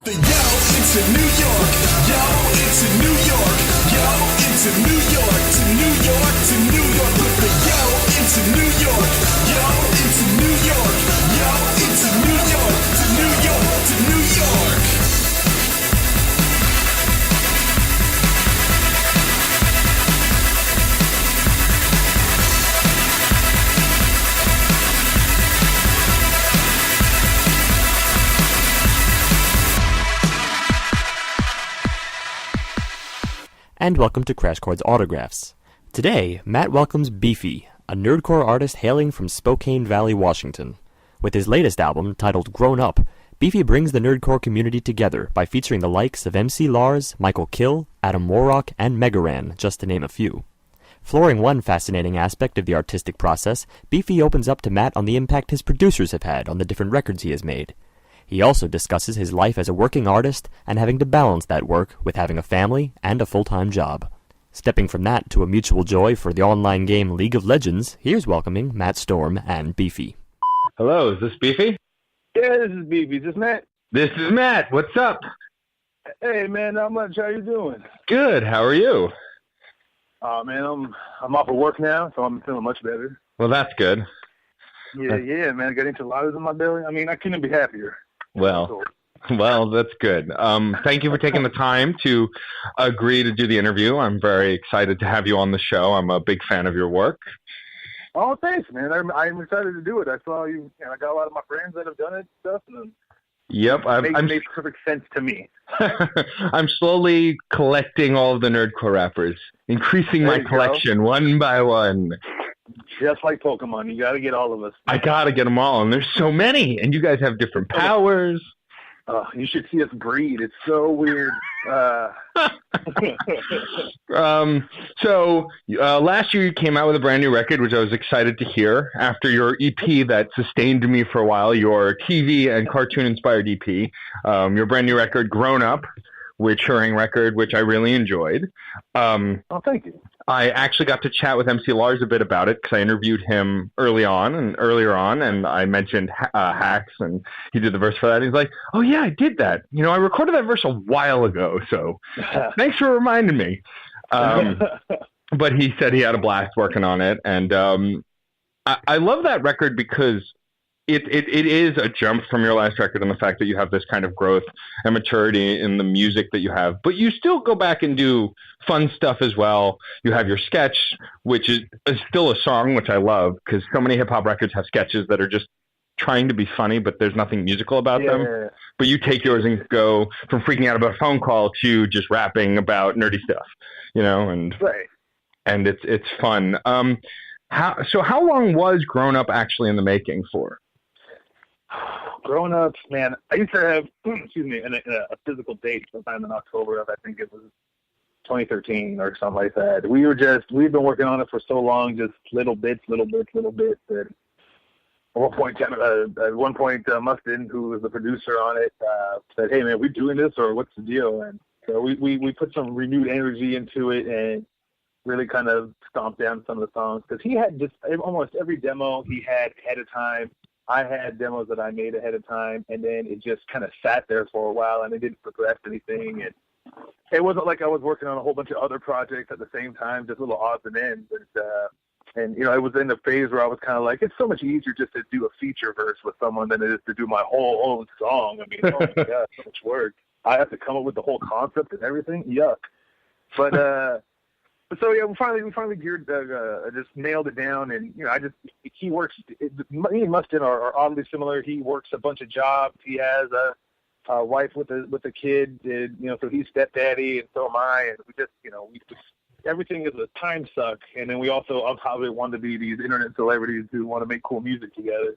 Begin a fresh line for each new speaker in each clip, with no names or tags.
Yo, it's in New York. Yo, it's in New York. Yo, it's in New York. To New York, to New York. With the yo, it's in New York. Yo, it's in New York. Yo, it's in New York. To New York, to New York.
And welcome to Crash Chords Autographs. Today, Matt welcomes Beefy, a nerdcore artist hailing from Spokane Valley, Washington. With his latest album, titled Grown Up, Beefy brings the nerdcore community together by featuring the likes of MC Lars, kHill, WarRock, and MegaRan, just to name a few. Flooring one fascinating aspect of the artistic process, Beefy opens up to Matt on the impact his producers have had on the different records he has made. He also discusses his life as a working artist and having to balance that work with having a family and a full-time job. Stepping from that to a mutual joy for the online game League of Legends, here's welcoming Matt Storm and Beefy.
Hello, is this Beefy?
Yeah, this is Beefy. Is this Matt?
This is Matt. What's up?
Hey, man, not much. How you doing?
Good. How are you?
Man, I'm off of work now, so I'm feeling much better.
Well, that's good.
Yeah, man. I got enchiladas in my belly. I mean, I couldn't be happier.
Well, that's good. Thank you for taking the time to agree to do the interview. I'm very excited to have you on the show. I'm a big fan of your work.
Oh, thanks, man. I'm excited to do it. I saw you. I got a lot of my friends that have done it and stuff. And
yep.
It makes perfect sense to me.
I'm slowly collecting all of the nerdcore rappers, increasing my collection one by one.
Just like Pokemon, you got to get all of us.
I got to get them all, and there's so many, and you guys have different powers.
You should see us breed. It's so weird.
So last year you came out with a brand new record, which I was excited to hear. After your EP that sustained me for a while, your TV and cartoon-inspired EP, your brand new record, Grown Up, touring record, which I really enjoyed.
Thank you.
I actually got to chat with MC Lars a bit about it because I interviewed him earlier on, and I mentioned Hacks, and he did the verse for that. And he's like, "Oh yeah, I did that. I recorded that verse a while ago, so thanks for reminding me." But he said he had a blast working on it, and I love that record because it is a jump from your last record in the fact that you have this kind of growth and maturity in the music that you have, but you still go back and do fun stuff as well. You have your sketch, which is still a song, which I love because so many hip hop records have sketches that are just trying to be funny, but there's nothing musical about them. Yeah. But you take yours and go from freaking out about a phone call to just rapping about nerdy stuff, and
right.
And it's fun. How long was Grown Up actually in the making for?
Grown Up, man, I used to have, a physical date sometime in October of, I think it was 2013 or something like that. We'd been working on it for so long, just little bits, that at one point, Mustin, who was the producer on it, said, "Hey, man, we doing this or what's the deal?" And so we put some renewed energy into it and really kind of stomped down some of the songs because he had just almost every demo he had ahead of time. I had demos that I made ahead of time, and then it just kind of sat there for a while, and it didn't progress anything. And it wasn't like I was working on a whole bunch of other projects at the same time, just little odds and ends. And it was in the phase where I was kind of like, it's so much easier just to do a feature verse with someone than it is to do my whole own song. I mean, oh my God, so much work. I have to come up with the whole concept and everything. Yuck. But so yeah, we finally geared, just nailed it down, and he works. Me and Mustin are oddly similar. He works a bunch of jobs. He has a wife with a kid, so he's stepdaddy, and so am I. And we just, everything is a time suck. And then we also obviously want to be these internet celebrities who want to make cool music together.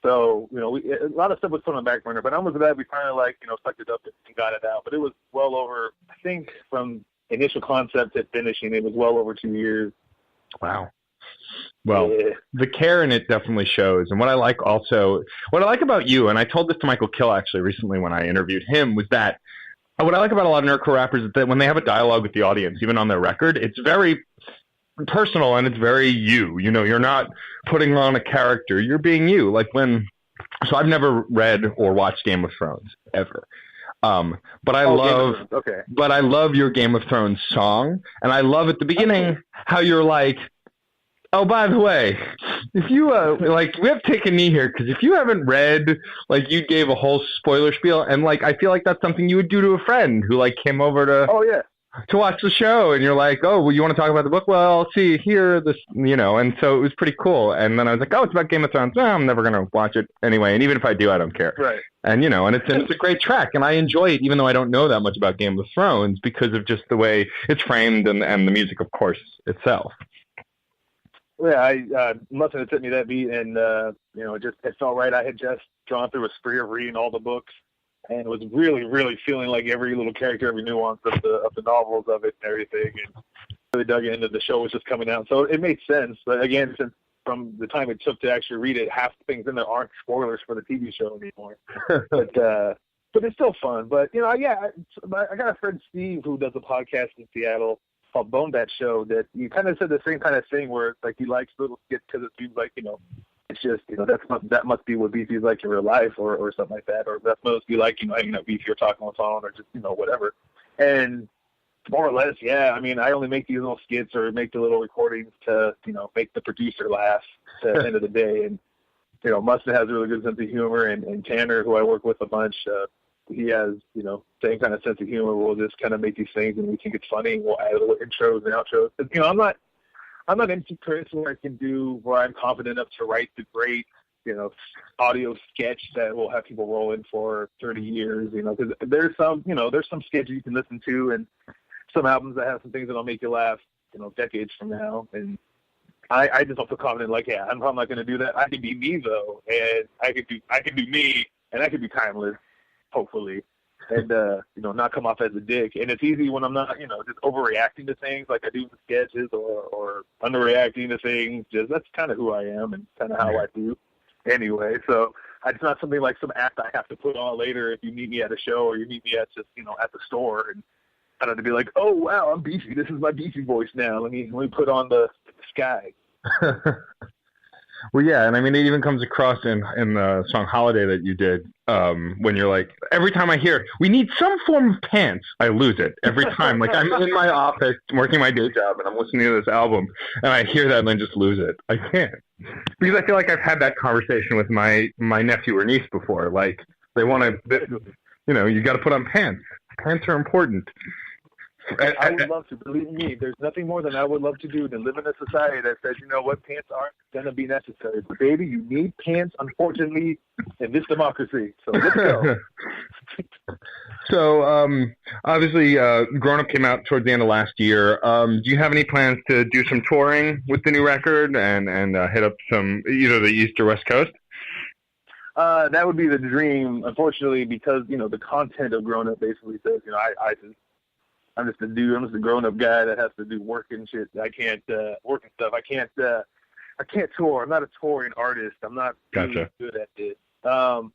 So a lot of stuff was put on the back burner, but I'm glad we finally sucked it up and got it out. But it was well over, I think, from initial concept to finishing, it was well over 2 years.
Wow. Well, the care in it definitely shows. And what I like about you, and I told this to kHill actually recently when I interviewed him, was that what I like about a lot of nerdcore rappers is that when they have a dialogue with the audience, even on their record, it's very personal and it's very you. You're not putting on a character. You're being you. So I've never read or watched Game of Thrones, ever. But I love your Game of Thrones song, and I love at the beginning how you're like, oh, by the way, if you like, we have to take a knee here because if you haven't read, like, you gave a whole spoiler spiel, and like, I feel like that's something you would do to a friend who like came over to watch the show, and you're like, oh, well, you want to talk about the book? Well, see here, this, and so it was pretty cool. And then I was like, oh, it's about Game of Thrones. No, I'm never gonna watch it anyway, and even if I do, I don't care.
Right.
And and it's a great track, and I enjoy it, even though I don't know that much about Game of Thrones because of just the way it's framed and the music, of course, itself.
Yeah, I must have sent me that beat, and it felt right. I had just gone through a spree of reading all the books, and was really, really feeling like every little character, every nuance of the novels of it and everything, and really dug into the show was just coming out. So it made sense. But again, since from the time it took to actually read it, half the things in there aren't spoilers for the TV show anymore. But it's still fun. But I got a friend Steve who does a podcast in Seattle called Bone Bat Show that you kind of said the same kind of thing where like he likes little skits because it seems like it's just that must be what Beefy is like in real life or something like that, or that must be like hanging out Beefy or talking on the phone or just whatever. And more or less, yeah. I mean, I only make these little skits or make the little recordings to make the producer laugh at the end of the day. And Mustang has a really good sense of humor, and Tanner, who I work with a bunch, he has, same kind of sense of humor. We'll just kind of make these things and we think it's funny. And we'll add little intros and outros. I'm not MC Chris where I'm confident enough to write the great, audio sketch that will have people roll in for 30 years, because there's some sketches you can listen to and some albums that have some things that'll make you laugh, decades from now. And I just don't feel confident, like, yeah, I'm probably not going to do that. I can be me though. And I can do me, and I can be timeless. Hopefully, and not come off as a dick. And it's easy when I'm not, just overreacting to things like I do in the sketches, or underreacting to things. Just that's kind of who I am and kind of how I do. Anyway, so it's not something like some act I have to put on later if you meet me at a show or you meet me at just at the store, and I don't have to be like, oh wow, I'm Beefy. This is my Beefy voice now. Let me put on the sky.
Well, yeah, and I mean, it even comes across in the song Holiday that you did, when you're like, every time I hear, we need some form of pants, I lose it. Every time. Like, I'm in my office working my day job, and I'm listening to this album, and I hear that and I just lose it. I can't. Because I feel like I've had that conversation with my nephew or niece before. Like, they want to, you got to put on pants. Pants are important.
I would love to. Believe me, there's nothing more than I would love to do than live in a society that says, pants aren't going to be necessary. But, baby, you need pants, unfortunately, in this democracy. So let's go.
So, obviously, Grown Up came out towards the end of last year. Do you have any plans to do some touring with the new record and hit up either the East or West Coast?
That would be the dream, unfortunately, because, the content of Grown Up basically says, I'm just a dude. I'm just a grown-up guy that has to do work and shit. I can't work and stuff. I can't tour. I'm not a touring artist. I'm not really good at it. So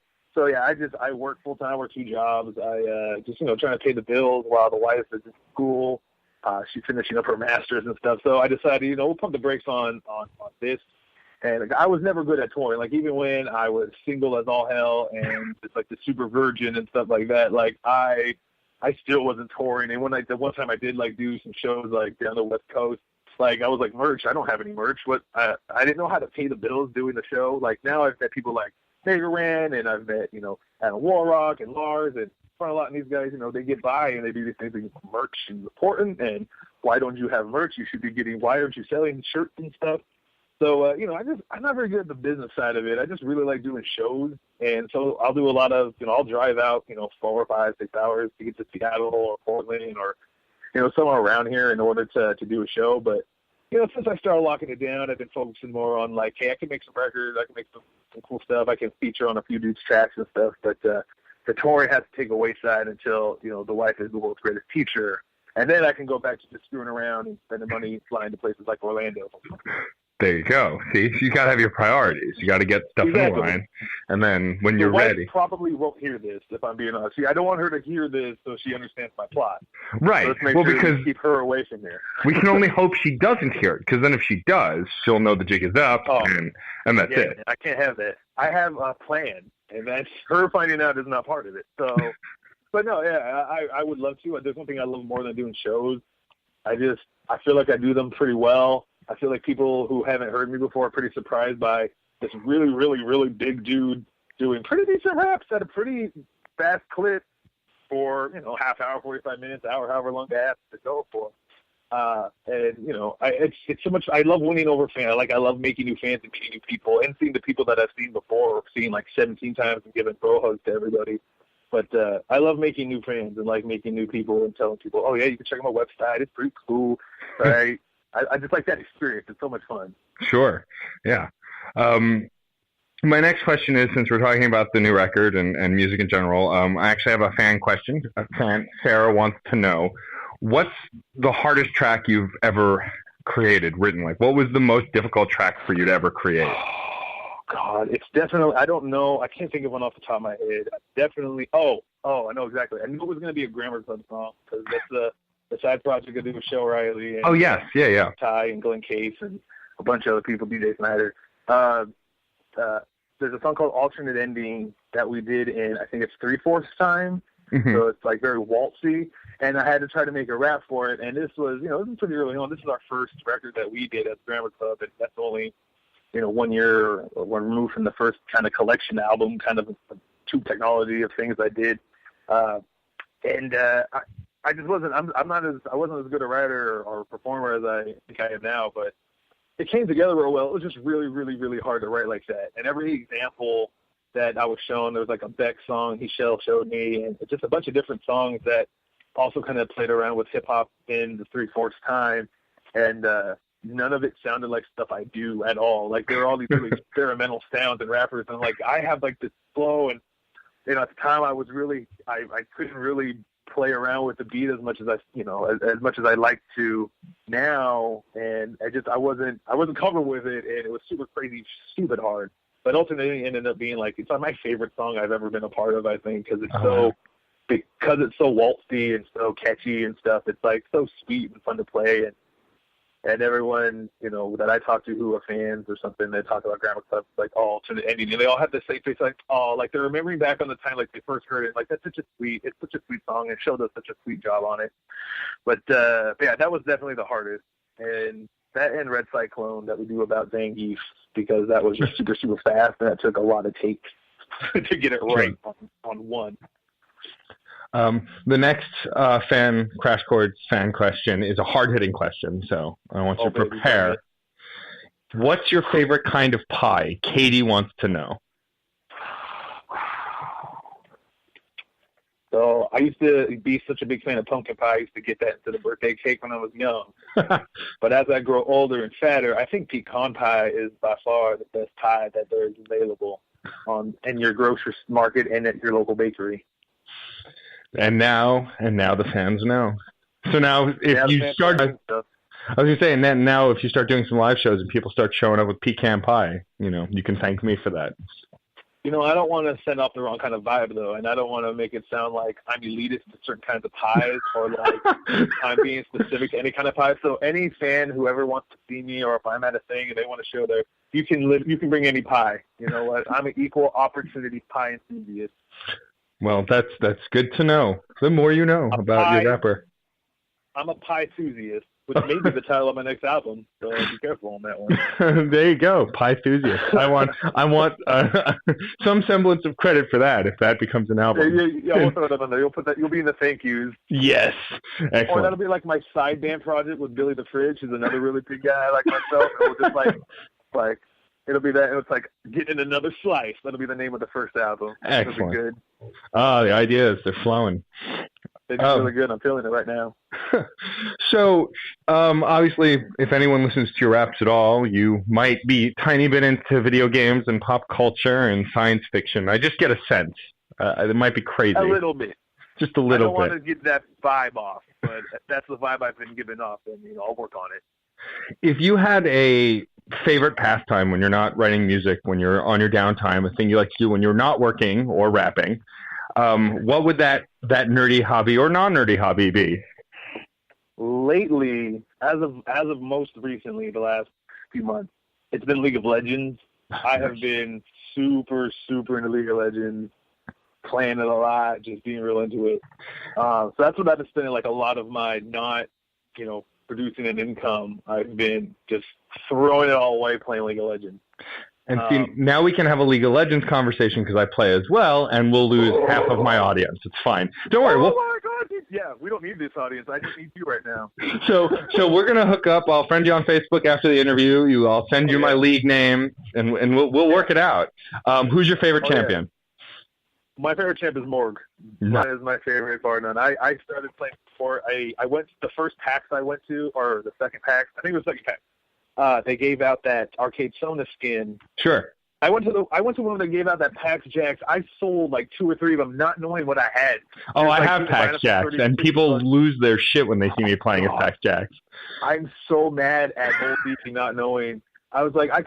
yeah, I work full time. I work 2 jobs. I just trying to pay the bills while the wife is in school. She's finishing up her master's and stuff. So I decided, we'll pump the brakes on this. And I was never good at touring. Like, even when I was single as all hell and just like the super virgin and stuff like that, like I still wasn't touring. And the one time I did do some shows like down the West Coast, like I was like, merch, I don't have any merch. I didn't know how to pay the bills doing the show. Like, now I've met people like MegaRan, and I've met, WarRock and Lars and Front a lot, and these guys, they get by and they do these things. Merch is important, and why don't you have merch? You should be why aren't you selling shirts and stuff? So, I'm not very good at the business side of it. I just really like doing shows. And so I'll do a lot of, I'll drive out, 4 or 5, 6 hours to get to Seattle or Portland or, somewhere around here in order to do a show. But, since I started locking it down, I've been focusing more on like, hey, I can make some records. I can make some cool stuff. I can feature on a few dudes' tracks and stuff. But the touring has to take a wayside until, the wife is the world's greatest teacher. And then I can go back to just screwing around and spending money flying to places like Orlando.
There you go. See, you got to have your priorities. You got to get stuff in line, and then when you're ready.
Probably won't hear this, if I'm being honest. See, I don't want her to hear this so she understands my plot.
Right.
So let's make sure because keep her away from here.
We can only hope she doesn't hear it, because then if she does, she'll know the jig is up, and that's it.
I can't have that. I have a plan, and that's her finding out is not part of it. So But no, yeah, I would love to. There's one thing I love more than doing shows. I feel like I do them pretty well. I feel like people who haven't heard me before are pretty surprised by this really, really, really big dude doing pretty decent raps at a pretty fast clip for, half hour, 45 minutes, hour, however long they have to go for. And it's so much. I love winning over fans. I love making new fans and meeting new people and seeing the people that I've seen before, seen like 17 times and giving bro hugs to everybody. But I love making new fans and making new people and telling people, oh yeah, you can check out my website. It's pretty cool. Right? I just like that experience. It's so much fun.
Sure. Yeah. My next question is, since we're talking about the new record and music in general, I actually have a fan question. Sarah wants to know, what's the hardest track you've ever written? What was the most difficult track for you to ever create?
Oh, God, it's definitely, I don't know. I can't think of one off the top of my head. Definitely, I know exactly. I knew it was going to be a Grammar Club song, because that's the side project I do with Shell Riley. And,
yes. Yeah.
Ty and Glenn Case and a bunch of other people, DJ Snyder. There's a song called Alternate Ending that we did in, I think it's 3/4 time. Mm-hmm. So it's very waltzy. And I had to try to make a rap for it. And this was, this is pretty early on. This is our first record that we did at the Grammar Club. And that's only, 1 year or one removed from the first kind of collection album, kind of tube technology of things I did. I just wasn't, I wasn't as good a writer or performer as I think I am now, but it came together real well. It was just really, really, really hard to write like that. And every example that I was shown, there was a Beck song Shell showed me, and just a bunch of different songs that also kind of played around with hip hop in the 3/4 time. And none of it sounded like stuff I do at all. There were all these really experimental sounds and rappers, and I have this flow, and at the time I was really, I couldn't really play around with the beat as much as as much as I like to now, and I wasn't comfortable with it, and it was super crazy, stupid hard. But ultimately, it ended up being it's my favorite song I've ever been a part of. I think because it's so waltzy and so catchy and stuff. It's so sweet and fun to play, and everyone that I talk to who are fans or something, they talk about Grammar Club Alternate Ending, and they all have the same face, they're remembering back on the time they first heard it, it's such a sweet song, and Shell does such a sweet job on it. But yeah, that was definitely the hardest, and that and Red Cyclone that we do about Zangief, because that was just super, super fast, and that took a lot of takes to get it right on one.
The next Crash Chords fan question is a hard-hitting question, so I want you to prepare. What's your favorite kind of pie? Katie wants to know.
So I used to be such a big fan of pumpkin pie. I used to get that into the birthday cake when I was young. But as I grow older and fatter, I think pecan pie is by far the best pie that there is available in your grocery market and at your local bakery.
And now the fans know. So now, if you start, I was gonna say, and then now, if you start doing some live shows and people start showing up with pecan pie, you can thank me for that.
I don't want to send off the wrong kind of vibe though, and I don't want to make it sound like I'm elitist to certain kinds of pies or I'm being specific to any kind of pie. So any fan who ever wants to see me, or if I'm at a thing and they want to show you can bring any pie. You know what? I'm an equal opportunity pie enthusiast.
Well, that's good to know. The more you know about your rapper. I'm a
pie enthusiast, which may be the title of my next album. So be careful on that one.
There you go, pie enthusiast. I want some semblance of credit for that if that becomes an album.
Yeah, we'll throw that on there. You'll put that. You'll be in the thank yous.
Yes, excellent.
Or that'll be my side band project with Billy the Fridge, who's another really big guy like myself. And we'll just it'll be that. It's getting another slice. That'll be the name of the first album.
Excellent.
It'll be good.
The ideas, they're flowing.
It's really good. I'm feeling it right now.
So, obviously, if anyone listens to your raps at all, you might be a tiny bit into video games and pop culture and science fiction. I just get a sense. It might be crazy.
A little bit.
Just a little bit.
I don't want to get that vibe off, but that's the vibe I've been giving off, and I'll work on it.
If you had a favorite pastime when you're not writing music, when you're on your downtime, a thing you like to do when you're not working or rapping, what would that nerdy hobby or non-nerdy hobby be?
Lately, as of most recently, the last few months, it's been League of Legends. I have been super, super into League of Legends. playing it a lot, just being real into it. So that's what I've been spending like a lot of my not, producing an income. I've been just throwing it all away playing League of Legends.
And see, now we can have a League of Legends conversation because I play as well, and we'll lose half of my audience. It's fine. Don't worry.
Oh my God! Dude. Yeah, we don't need this audience. I just need you right now.
So we're gonna hook up. I'll friend you on Facebook after the interview. I'll send you my league name, and we'll work it out. Who's your favorite champion?
Yeah. My favorite champ is Morg. That is my favorite, bar none. I started playing before. I went the first PAX I went to, or the second PAX. I think it was second PAX. They gave out that Arcade Sona skin.
Sure.
I went to one that gave out that PAX Jacks. I sold like 2 or 3 of them, not knowing what I had.
Oh, I have PAX Jacks, and people lose their shit when they see me playing as PAX Jacks.
I'm so mad at old Beefy not knowing. I was like, I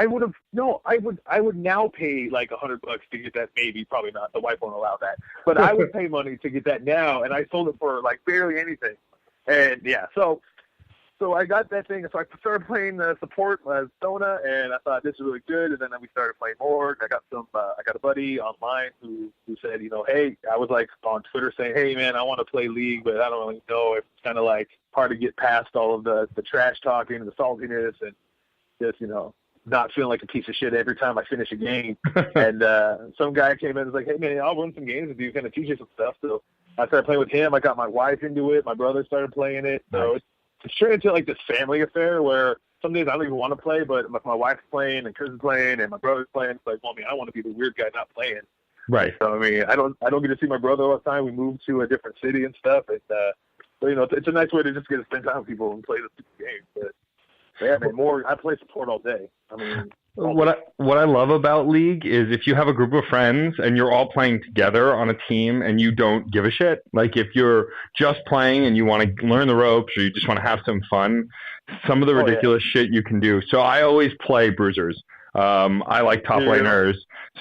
would now pay like $100 to get that. Maybe, probably not. The wife won't allow that. But I would pay money to get that now, and I sold it for like barely anything. And yeah, so I got that thing. So I started playing support Sona, and I thought this is really good. And then we started playing more. I got a buddy online who said, hey, I was like on Twitter saying, hey man, I want to play League, but I don't really know if it's kind of like hard to get past all of the trash talking and the saltiness and just not feeling like a piece of shit every time I finish a game. And some guy came in and was like, hey man, I'll run some games with you, kind of teach you some stuff. So I started playing with him. I got my wife into it. My brother started playing it. So it's turned into like this family affair where some days I don't even want to play, but if my wife's playing and Chris is playing and my brother's playing, it's like, well, I want to be the weird guy not playing.
Right.
So I don't get to see my brother all the time. We moved to a different city and stuff, and so it's a nice way to just get to spend time with people and play this game. But yeah, man, I play support all day.
What I love about League is if you have a group of friends and you're all playing together on a team and you don't give a shit, like if you're just playing and you want to learn the ropes or you just want to have some fun, some of the ridiculous shit you can do. So I always play bruisers. I like top laners,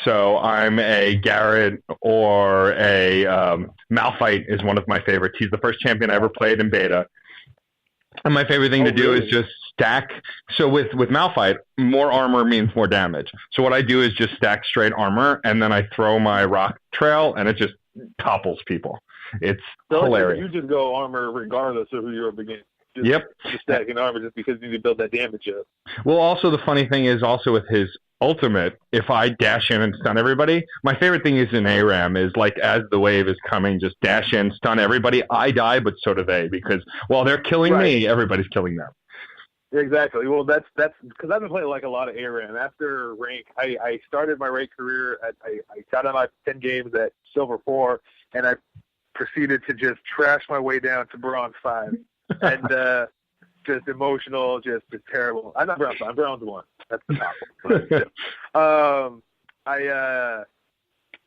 so I'm a Garrett or a Malphite is one of my favorites. He's the first champion I ever played in beta. And my favorite thing to do is just stack. So with Malphite, more armor means more damage. So what I do is just stack straight armor, and then I throw my rock trail, and it just topples people. It's hilarious.
You just go armor regardless of who you're up against.
Just
stacking armor just because you need to build that damage up.
Well, also the funny thing is also with his ultimate, if I dash in and stun everybody, my favorite thing is in ARAM is like as the wave is coming, just dash in, stun everybody. I die, but so do they, because while they're killing me, everybody's killing them.
Exactly. Well, that's because I've been playing like a lot of ARAM. After rank, I started my rank career I got on my 10 games at Silver 4, and I proceeded to just trash my way down to Bronze 5. And just emotional, just terrible. I'm not Bronze 5, I'm Bronze 1. That's the top one.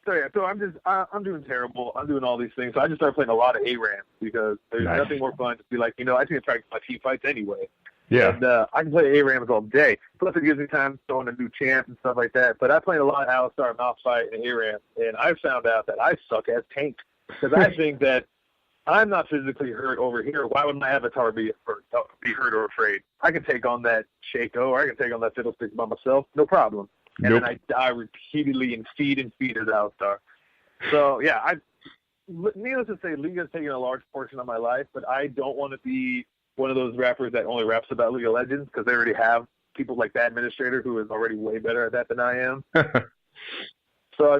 So I'm doing terrible. I'm doing all these things. So I just started playing a lot of ARAM because there's nothing more fun to be like, I need to practice my team fights anyway.
Yeah.
And I can play ARAMs all day. Plus it gives me time throwing a new champ and stuff like that. But I played a lot of Alistar, Malphite, and ARAM, and I found out that I suck as tank because I think that I'm not physically hurt over here. Why would my avatar be hurt or afraid? I can take on that Shaco or I can take on that Fiddlesticks by myself, no problem. And then I die repeatedly and feed as Alistar. So, yeah, needless to say, League has taken a large portion of my life, but I don't want to be one of those rappers that only raps about League of Legends because they already have people like that administrator who is already way better at that than I am. So,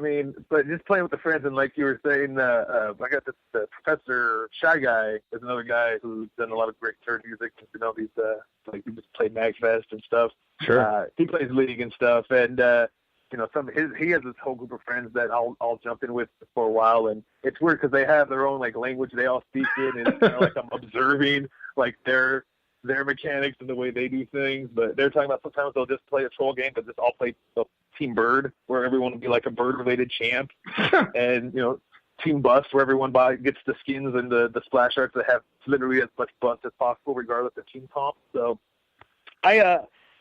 but just playing with the friends, and like you were saying, I got the Professor Shy Guy is another guy who's done a lot of great turn music. He just played MagFest and stuff.
Sure.
He plays League and stuff, and he has this whole group of friends that I'll jump in with for a while, and it's weird because they have their own like language they all speak in, and it's kind of like I'm observing like their mechanics and the way they do things. But they're talking about sometimes they'll just play a troll game, but just all play Team Bird, where everyone will be like a bird-related champ, and Team Bust, where everyone gets the skins and the splash arts that have literally as much bust as possible, regardless of team comp. So, I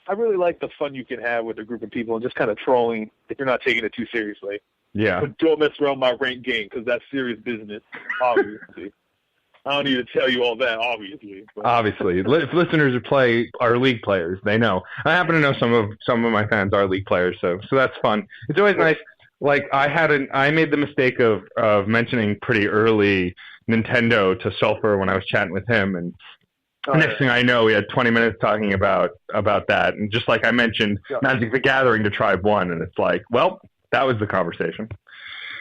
really like the fun you can have with a group of people and just kind of trolling if you're not taking it too seriously.
Yeah.
But don't mess around my ranked game because that's serious business, obviously. I don't need to tell you all that, obviously. But.
Obviously. If listeners are League players, they know. I happen to know some of my fans are League players, so that's fun. It's always nice. Like I made the mistake of mentioning pretty early Nintendo to Sulfur when I was chatting with him, and next thing I know, we had 20 minutes talking about that, and just like I mentioned, Magic the Gathering to Tribe One, and it's like, well, that was the conversation.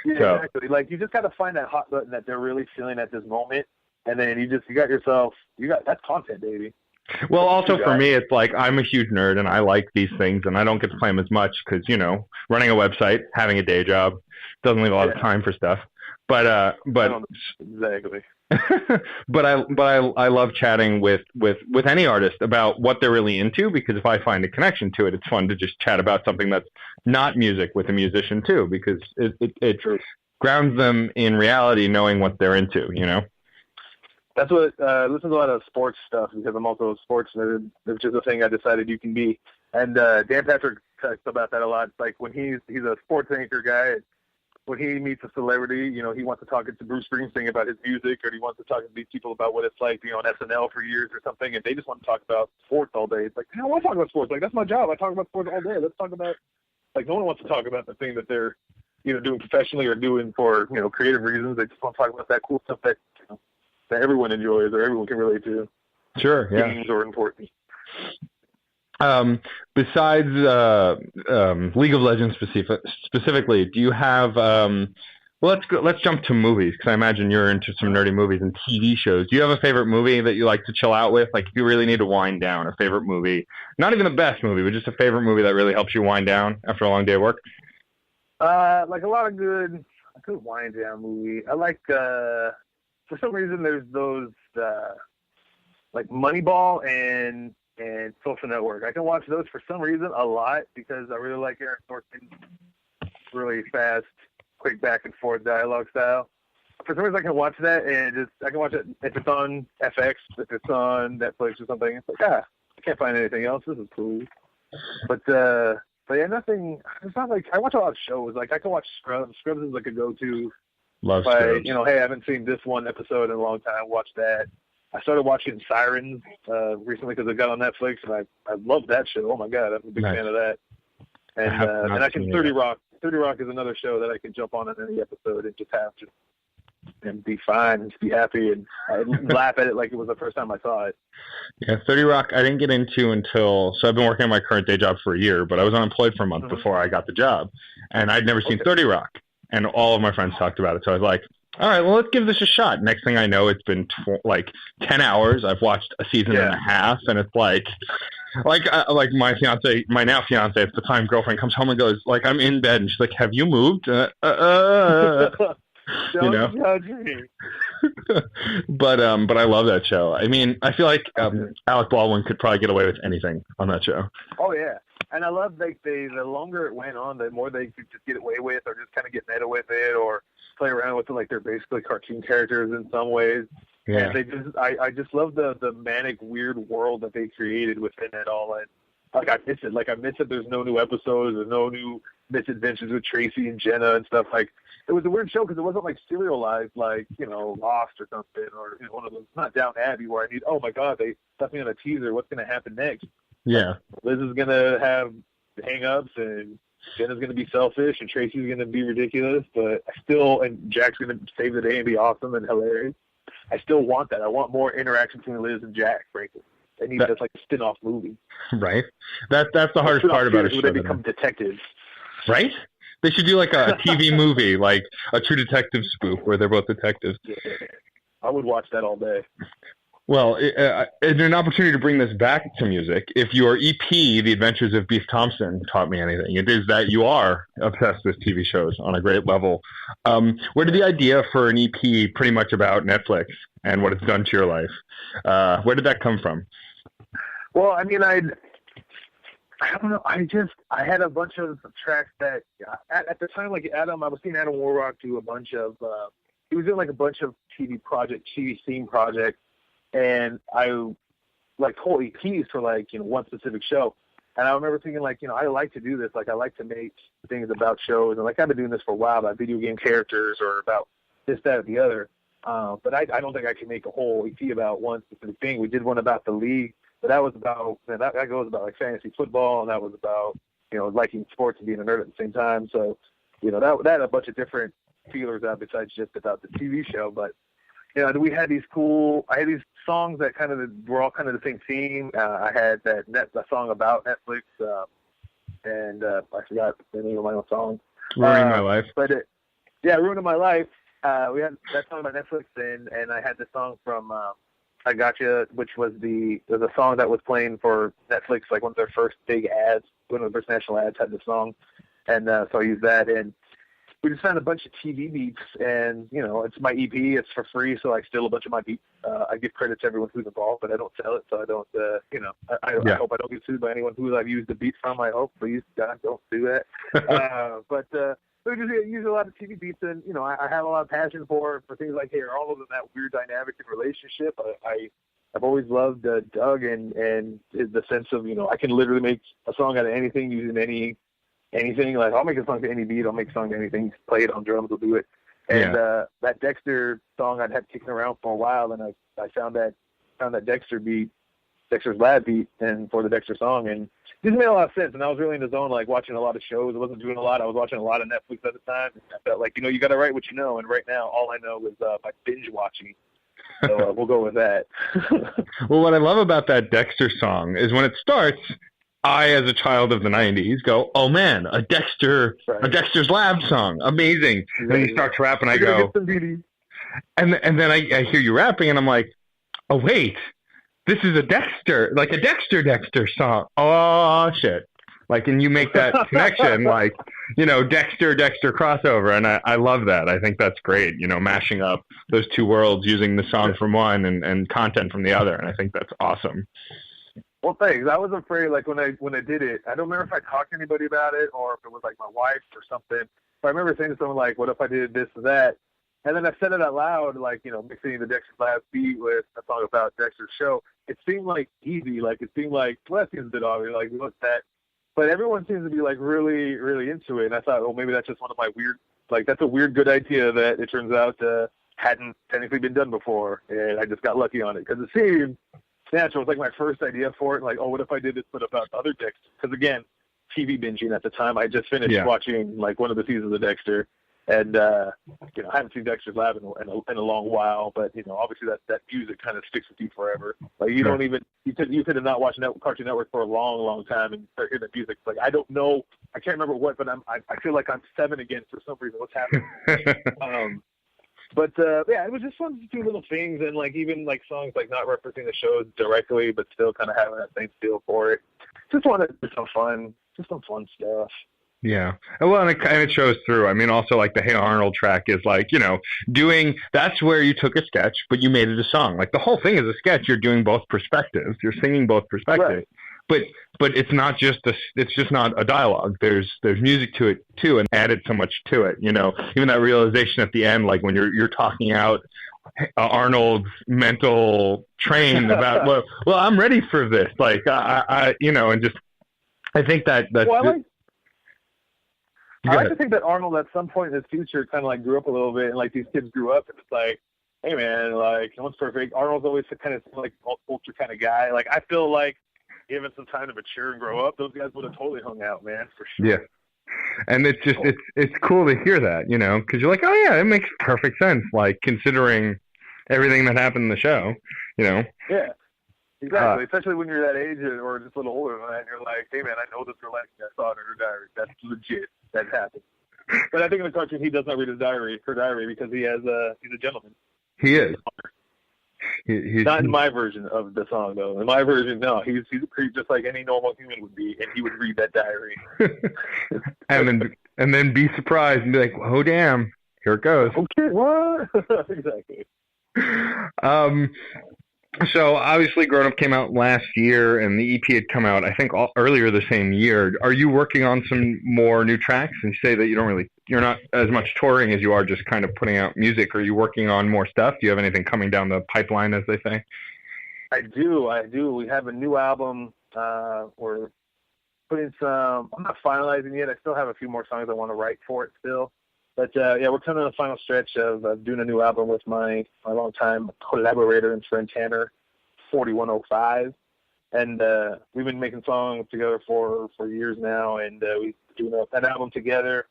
Yeah,
So,
exactly. Like you just got to find that hot button that they're really feeling at this moment, and then you got that's content, baby.
well, also for me, it's like I'm a huge nerd and I like these things, and I don't get to play them as much because running a website, having a day job, doesn't leave a lot of time for stuff. But
exactly.
but I love chatting with any artist about what they're really into, because if I find a connection to it, it's fun to just chat about something that's not music with a musician too, because it grounds them in reality, knowing what they're into.
That's what I listen to a lot of sports stuff because I'm also a sports nerd. It's just a thing I decided you can be. And Dan Patrick talks about that a lot. Like when he's a sports anchor guy. When he meets a celebrity, he wants to talk to Bruce Springsteen about his music, or he wants to talk to these people about what it's like, on SNL for years or something, and they just want to talk about sports all day. It's like, I don't want to talk about sports. Like, that's my job. I talk about sports all day. Let's talk about, no one wants to talk about the thing that they're, doing professionally or doing for, creative reasons. They just want to talk about that cool stuff that, that everyone enjoys or everyone can relate to. Sure, yeah. Games are important.
Besides League of Legends specifically, do you have? Let's jump to movies, because I imagine you're into some nerdy movies and TV shows. Do you have a favorite movie that you like to chill out with? Like, if you really need to wind down, a favorite movie, not even the best movie, but just a favorite movie that really helps you wind down after a long day of work.
Like a lot of good wind down movie. I like for some reason there's those like Moneyball and Social Network. I can watch those for some reason a lot because I really like Aaron Sorkin's really fast, quick back and forth dialogue style. For some reason I can watch that and I can watch it if it's on FX, if it's on Netflix or something. It's like, I can't find anything else. This is cool. But yeah, nothing. It's not like I watch a lot of shows. Like I can watch Scrubs. Scrubs is like a go-to.
Love Scrubs.
Hey, I haven't seen this one episode in a long time. Watch that. I started watching Sirens recently because it got on Netflix, and I love that show. Oh my god, I'm a big fan of that. And I can 30 Rock. 30 Rock is another show that I can jump on any episode and just and be fine and just be happy and laugh at it like it was the first time I saw it.
Yeah, 30 Rock I didn't get into so I've been working on my current day job for a year, but I was unemployed for a month before I got the job, and I'd never seen 30 Rock, and all of my friends talked about it, so I was like, all right, well, let's give this a shot. Next thing I know, it's been 10 hours. I've watched a season and a half, and it's like my fiance, my now fiance at the time girlfriend, comes home and goes, like, I'm in bed, and she's like, have you moved?
Don't judge me.
But I love that show. I mean, I feel like Alec Baldwin could probably get away with anything on that show.
Oh yeah, and I love the longer it went on, the more they could just get away with, or just kind of get meta with it, or play around with it like they're basically cartoon characters in some ways. Yeah. And I just love the manic, weird world that they created within it all. And I miss it. I miss it. There's no new episodes. There's no new misadventures with Tracy and Jenna and stuff. It was a weird show because it wasn't serialized Lost or something, or one of those, not Downton Abbey, where I need, oh my god, they stuck me on a teaser. What's going to happen next?
Yeah.
Liz is going to have hang-ups, and Jenna's going to be selfish, and Tracy's going to be ridiculous, but and Jack's going to save the day and be awesome and hilarious. I still want that. I want more interaction between Liz and Jack, frankly. They need that's like a spin-off movie.
Right. That's the hardest part about it.
Where they become detectives.
Right? They should do like a TV movie, like a True Detective spoof, where they're both detectives.
Yeah. I would watch that all day.
Well, is there an opportunity to bring this back to music? If your EP, The Adventures of Beef Thompson, taught me anything, it is that you are obsessed with TV shows on a great level. Where did the idea for an EP pretty much about Netflix and what it's done to your life, where did that come from? Well, I mean, I don't know. I had a bunch of tracks that at the time, like Adam, I was seeing Adam WarRock do a bunch of, he was doing like a bunch of TV theme projects. And I whole EPs for one specific show. And I remember thinking I like to do this. I like to make things about shows. And I've been doing this for a while about video game characters or about this, that, or the other. But I don't think I can make a whole EP about one specific thing. We did one about the league, but that was about, that goes about fantasy football. And that was about, liking sports and being a nerd at the same time. So
that had a bunch of different feelers out besides just about the TV show. But we had these songs that kind of were all kind of the same theme. I had a song about Netflix, and I forgot the name of my own song.
Ruining My Life.
But Ruining My Life. We had that song about Netflix, and I had the song from I Gotcha, which was a song that was playing for Netflix, like one of their first big ads, one of the first national ads had the song, and so I used that, and we just found a bunch of TV beats, and it's my EP, it's for free, so I steal a bunch of my beats. I give credit to everyone who's involved, but I don't sell it, so I don't, I hope I don't get sued by anyone who I've used the beat from. I hope, please, God, don't do that. But we just use a lot of TV beats, and I have a lot of passion for things like Hey Arnold and that weird dynamic and relationship. I've always loved Doug and the sense of I can literally make a song out of anything using anything. Like I'll make a song to any beat, I'll make a song to anything. Play it on drums, we'll do it. And that Dexter song I'd had kicking around for a while, and I found that Dexter's Lab beat, and for the Dexter song, and it just made a lot of sense. And I was really in the zone, like watching a lot of shows. I wasn't doing a lot. I was watching a lot of Netflix at the time. And I felt like, you got to write what you know. And right now, all I know is by binge watching. So we'll go with that.
Well, what I love about that Dexter song is when it starts, I, as a child of the 90s, go, oh man, a Dexter's Lab song. Amazing. And then you start to rap, and I go, and then I hear you rapping, and I'm like, oh wait, this is a Dexter song. Oh shit. Like, and you make that connection, like, Dexter crossover. And I love that. I think that's great, mashing up those two worlds, using the song from one and content from the other. And I think that's awesome.
Well, thanks. I was afraid, like, when I did it, I don't remember if I talked to anybody about it or if it was like my wife or something. But I remember saying to someone like, what if I did this or that? And then I said it out loud, like, mixing the Dexter's Lab beat with a song about Dexter's show. It seemed like easy. Like, it seemed like, well, that seems a bit obvious. Like, what's that? But everyone seems to be, like, really, really into it. And I thought, well, maybe that's just one of my weird, like, that's a weird, good idea that it turns out hadn't technically been done before. And I just got lucky on it because it seemed natural. It was, like, my first idea for it. Like, oh, what if I did this, but about other Dexter? Because, again, TV binging at the time. I just finished watching, like, one of the seasons of Dexter. And, I haven't seen Dexter's Lab in a long while, but, obviously that music kind of sticks with you forever. Like, you don't even, you could have not watched Cartoon Network for a long, long time and start hearing the music. Like, I don't know, I can't remember what, but I feel like I'm 7 again for some reason. What's happening? But it was just fun to do little things, and, like, even, like, songs, like, not referencing the shows directly, but still kind of having that same feel for it. Just wanted to do some fun stuff.
Yeah. Well, and it kind of shows through. I mean, also, like, the Hey Arnold track is, like, that's where you took a sketch, but you made it a song. Like, the whole thing is a sketch. You're doing both perspectives. You're singing both perspectives. Right. But it's not just it's just not a dialogue. There's music to it, too, and added so much to it, Even that realization at the end, like, when you're talking out Arnold's mental train about, well, I'm ready for this. Like, I and just, I think that's...
Well, I like to think that Arnold at some point in his future kind of like grew up a little bit, and like these kids grew up, and it's like, hey man, like no one's perfect. Arnold's always kind of like ultra kind of guy. Like I feel like given some time to mature and grow up, those guys would have totally hung out, man, for sure. Yeah,
and it's just it's cool to hear that, because you're like, oh yeah, it makes perfect sense, like considering everything that happened in the show, Yeah.
Exactly, especially when you're that age or just a little older than that, and you're like, hey, man, I know this girl I saw in her diary. That's legit. That happened. But I think in the cartoon, he does not read her diary, because he's a gentleman.
He is.
He's not in my version of the song, though. In my version, no. He's a creep just like any normal human would be, and he would read that diary.
and then be surprised and be like, oh, damn, here it goes.
Okay, what? Exactly.
So obviously Grown Up came out last year and the EP had come out, I think, earlier the same year. Are you working on some more new tracks? And you say that you're not as much touring as you are just kind of putting out music. Are you working on more stuff? Do you have anything coming down the pipeline, as they say?
I do. We have a new album. We're putting I'm not finalizing yet. I still have a few more songs I want to write for it still. But, we're coming to the final stretch of doing a new album with my longtime collaborator and friend Tanner, 4105. And we've been making songs together for years now, and we're doing an album together.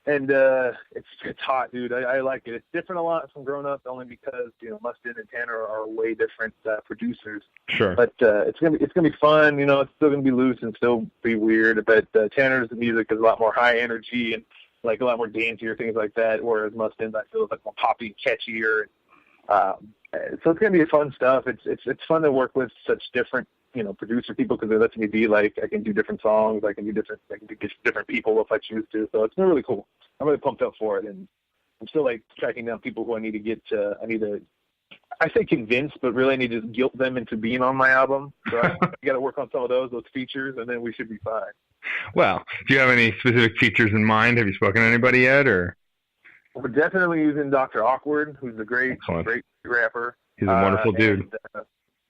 And it's hot, dude. I like it. It's different a lot from Grown Up, only because Mustin and Tanner are way different producers.
Sure.
But it's gonna be fun. It's still gonna be loose and still be weird. But Tanner's music is a lot more high energy and like a lot more dancier, things like that. Whereas Mustin's, I feel, is like more poppy, catchier. So it's gonna be fun stuff. It's fun to work with such different producer people, because they let me be like, I can do different songs, I can do different people if I choose to. So it's been really cool. I'm really pumped up for it, and I'm still like tracking down people who I need to get to. I say convince, but really I need to guilt them into being on my album. So I got to work on some of those features, and then we should be fine.
Well, do you have any specific features in mind? Have you spoken to anybody yet, or?
We're definitely using Dr. Awkward, who's a great rapper.
He's a wonderful dude.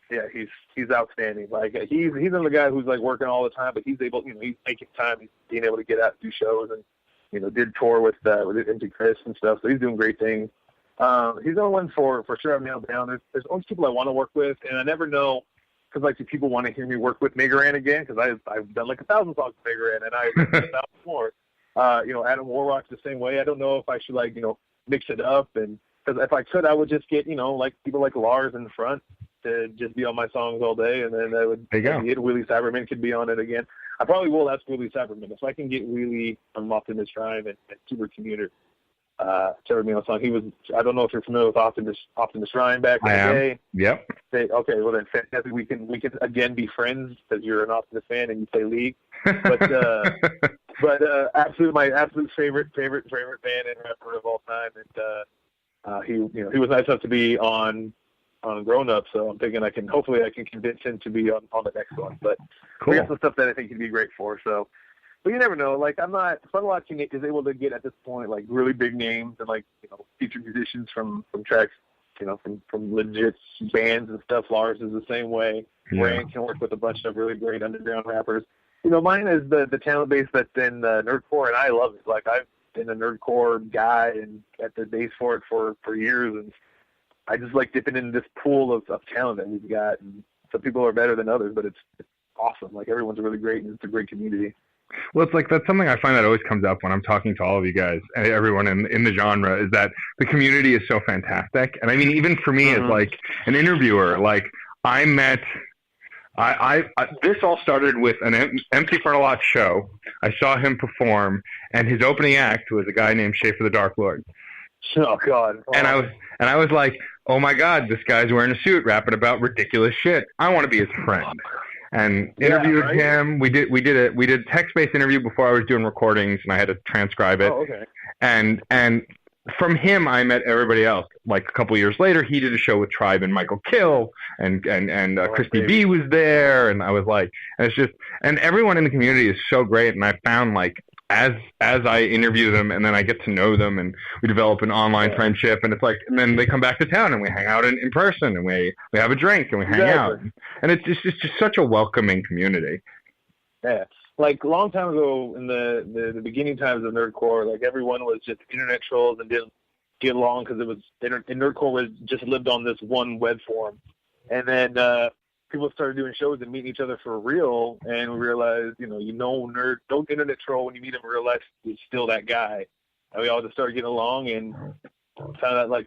Yeah, he's outstanding. Like he's another guy who's like working all the time, but he's able, he's making time. He's being able to get out and do shows, and did tour with MC Chris and stuff. So he's doing great things. He's the one for sure I've nailed down. There's always people I want to work with, and I never know, because like the people want to hear me work with MegaRan again, because I've done like 1,000 songs with MegaRan, and I've done 1,000 more. Adam WarRock's the same way. I don't know if I should mix it up, and because if I could, I would just get like people like Lars in the front to just be on my songs all day, and then I would get Willie Cyberman could be on it again. I probably will ask Willie Cyberman if I can get Willie from Optimus Prime and Super Commuter to ever be on a song. He was, I don't know if you're familiar with Optimus Prime back in the day.
Yep.
Okay, well then fantastic. We can again be friends because you're an Optimus fan and you play League. But my absolute favorite band and rapper of all time, and he was nice enough to be on Grown Up, so I'm thinking hopefully I can convince him to be on the next one. But
cool.
We got some stuff that I think he'd be great for. So, but you never know. Like Fun a Lot is able to get at this point like really big names and featured musicians from tracks, from legit bands and stuff. Lars is the same way. Rand can work with a bunch of really great underground rappers. Mine is the talent base that's in nerdcore, and I love it. Like I've been a nerdcore guy and at the base for it for years, and I just like dipping into this pool of talent that we've got. And some people are better than others, but it's awesome. Like everyone's really great, and it's a great community.
Well, it's like that's something I find that always comes up when I'm talking to all of you guys and everyone in the genre, is that the community is so fantastic. And I mean, even for me as like an interviewer, like I met. This all started with an MC Fun a Lot show. I saw him perform, and his opening act was a guy named Schaefer the Dark Lord.
Oh God! Oh.
And I was like, oh my God, this guy's wearing a suit, rapping about ridiculous shit. I want to be his friend. And interviewed him. We did a text-based interview before I was doing recordings, and I had to transcribe it.
Oh, okay.
And from him, I met everybody else. Like a couple years later, he did a show with Tribe and kHill, and Christy B was there, and I was like, and it's just, and everyone in the community is so great, and I found like as I interview them, and then I get to know them, and we develop an online friendship, and it's like, and then they come back to town, and we hang out in person, and we have a drink, and we hang out, and it's just such a welcoming community.
Yeah. Like a long time ago in the beginning times of nerdcore, like everyone was just internet trolls and didn't get along because it was nerdcore was just lived on this one web forum, and then people started doing shows and meeting each other for real, and we realized don't internet troll when you meet him in real life. He's still that guy, and we all just started getting along and found out like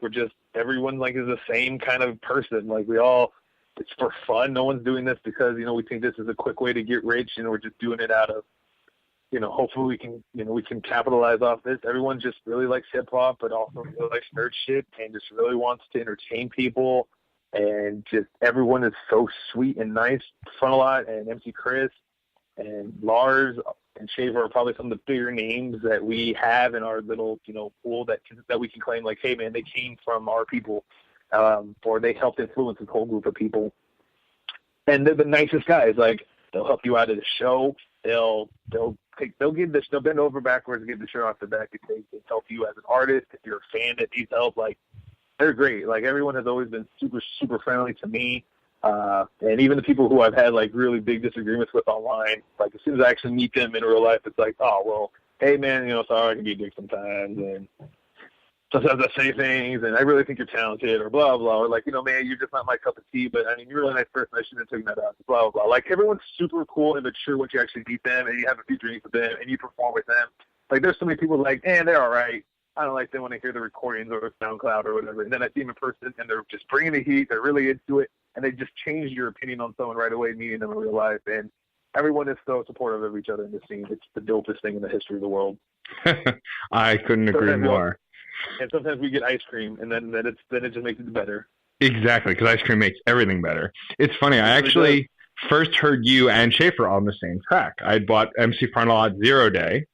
everyone like is the same kind of person. Like it's for fun. No one's doing this because, we think this is a quick way to get rich, and we're just doing it out of, hopefully we can capitalize off this. Everyone just really likes hip hop, but also really likes nerd shit and just really wants to entertain people. And just everyone is so sweet and nice. Fun a Lot and MC Chris and Lars and Shaver are probably some of the bigger names that we have in our little, pool that we can claim like, hey man, they came from our people. Or they helped influence this whole group of people, and they're the nicest guys. Like they'll help you out at a show. They'll bend over backwards and get the shirt off the back if they can help you as an artist. If you're a fan that needs help, like they're great. Like everyone has always been super super friendly to me, and even the people who I've had like really big disagreements with online. Like as soon as I actually meet them in real life, it's like, oh well, hey man, sorry I can be a dick sometimes, and sometimes I say things, and I really think you're talented, or blah, blah, or like, man, you're just not my cup of tea, but I mean, you're a really nice person. I shouldn't have taken that out, blah, blah, blah. Like, everyone's super cool and mature once you actually meet them, and you have a few drinks with them, and you perform with them. Like, there's so many people like, they're all right. I don't like them when I hear the recordings or SoundCloud or whatever. And then I see them in person, and they're just bringing the heat. They're really into it, and they just change your opinion on someone right away, meeting them in real life. And everyone is so supportive of each other in the scene. It's the dopest thing in the history of the world.
I couldn't agree more.
And sometimes we get ice cream, and then it just makes it better.
Exactly, because ice cream makes everything better. It's funny. I actually first heard you and Schaefer on the same track. I had bought MC Parnalot 0 Day,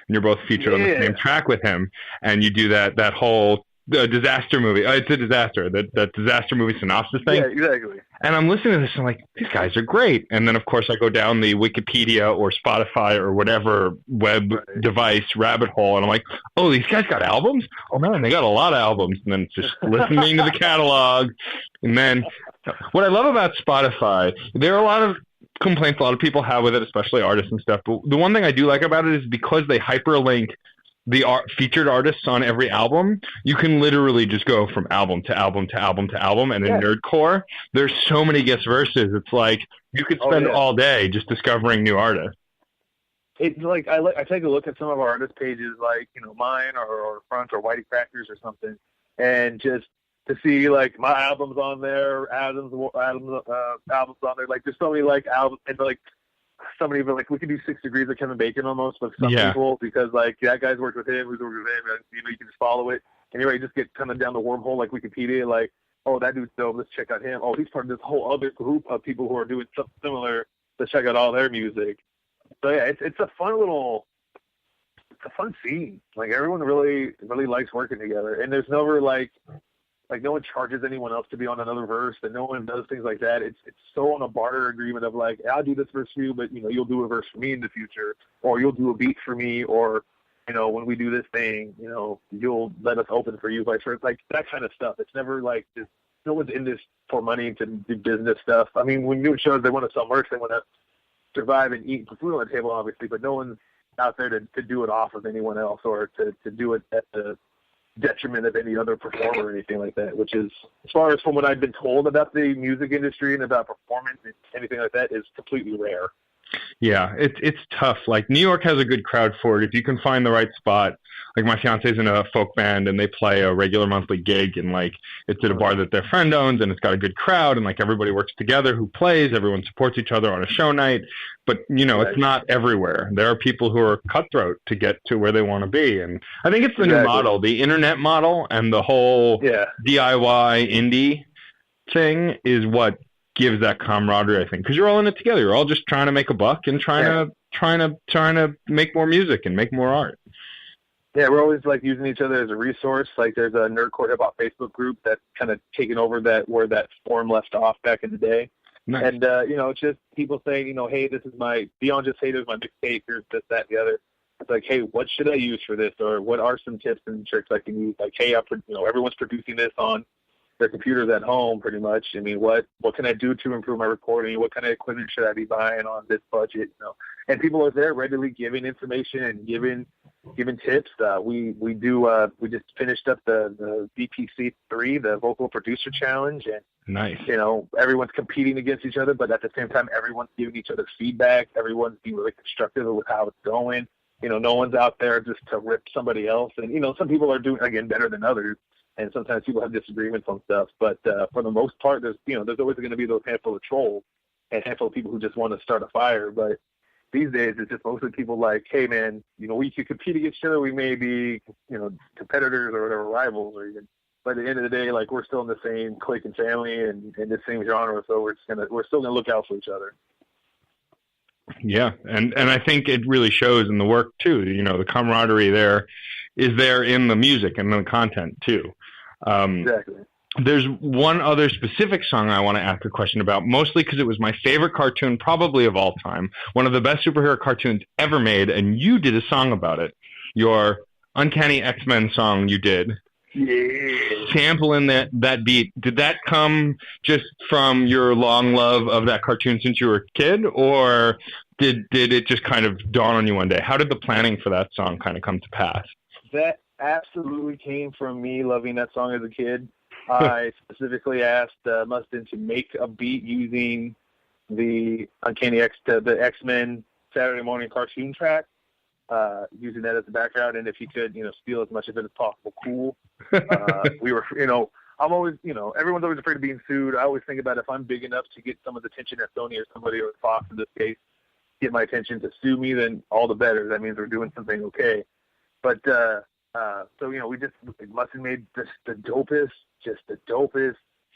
and you're both featured on the same track with him, and you do that whole disaster movie. It's a disaster, that disaster movie synopsis thing.
Yeah, exactly. And
I'm listening to this, and I'm like, these guys are great. And then, of course, I go down the Wikipedia or Spotify or whatever web device rabbit hole, and I'm like, oh, these guys got albums? Oh, man, they got a lot of albums. And then just listening to the catalog. And then what I love about Spotify, there are a lot of complaints a lot of people have with it, especially artists and stuff. But the one thing I do like about it is because they hyperlink the featured artists on every album, you can literally just go from album to album to album to album. And in Nerdcore, there's so many guest verses. It's like you could spend all day just discovering new artists.
It's like I take a look at some of our artist pages, like mine or Front or Whitey Crackers or something, and just to see like my albums on there, albums on there. Like there's so many like albums, and like somebody even like we could do 6 Degrees of Kevin Bacon almost with some people, because like that guy's worked with him, who's worked with him, and you can just follow it. Anyway, just get kind of down the wormhole like Wikipedia, like, oh, that dude's dope, let's check out him. Oh, he's part of this whole other group of people who are doing something similar. Let's check out all their music. So yeah, it's a fun scene. Like everyone really likes working together, and there's never like no one charges anyone else to be on another verse, and no one does things like that. It's so on a barter agreement of like, I'll do this verse for you, but you'll do a verse for me in the future, or you'll do a beat for me, or when we do this thing, you'll let us open for you, vice versa. Like that kind of stuff. It's never like this. No one's in this for money to do business stuff. I mean, when doing shows, they want to sell merch, they want to survive and eat, put food on the table, obviously, but no one's out there to do it off of anyone else, or to do it at the detriment of any other performer or anything like that, which is, as far as from what I've been told about the music industry and about performance and anything like that, is completely rare.
Yeah, it's tough. Like New York has a good crowd for it if you can find the right spot. Like my fiance's in a folk band, and they play a regular monthly gig, and like it's at a bar that their friend owns, and it's got a good crowd, and like everybody works together who plays, everyone supports each other on a show night. But it's not everywhere. There are people who are cutthroat to get to where they want to be, and I think it's the new model, the internet model, and the whole DIY indie thing is what gives that camaraderie, I think, because you're all in it together. You're all just trying to make a buck and trying to make more music and make more art.
Yeah, we're always like using each other as a resource. Like there's a Nerdcore Hip Hop Facebook group that's kind of taken over where that forum left off back in the day. Nice. And it's just people saying, hey, this is beyond just hey, there's my mixtape, here's this, that, the other. It's like, hey, what should I use for this, or what are some tips and tricks I can use? Like, hey, everyone's producing this on their computers at home, pretty much. I mean, what can I do to improve my recording? What kind of equipment should I be buying on this budget? And people are there readily giving information and giving tips. We just finished up the VPC3, the Vocal Producer Challenge, and
nice.
Everyone's competing against each other, but at the same time, everyone's giving each other feedback. Everyone's being really constructive with how it's going. No one's out there just to rip somebody else. And some people are doing again better than others. And sometimes people have disagreements on stuff, but for the most part, there's always going to be those handful of trolls and handful of people who just want to start a fire. But these days, it's just mostly people like, hey man, we could compete against each other. We may be, competitors or whatever, rivals, or even. But at the end of the day, like we're still in the same clique and family and in the same genre, so we're still gonna look out for each other.
Yeah, and I think it really shows in the work too. The camaraderie there is there in the music and the content too.
Exactly.
There's one other specific song I want to ask a question about, mostly because it was my favorite cartoon probably of all time, one of the best superhero cartoons ever made, and you did a song about it. Your Uncanny X-Men song you did.
Yeah.
Sampling that beat. Did that come just from your long love of that cartoon since you were a kid, or did it just kind of dawn on you one day? How did the planning for that song kind of come to pass?
That absolutely came from me loving that song as a kid. I specifically asked Mustin to make a beat using the Uncanny the X-Men Saturday morning cartoon track. using that as the background, and if he could, steal as much of it as possible, cool. We were, I'm always, everyone's always afraid of being sued. I always think about if I'm big enough to get some of the attention at Sony or somebody or Fox in this case, get my attention to sue me, then all the better. That means we're doing something okay. But so we just must have made the dopest.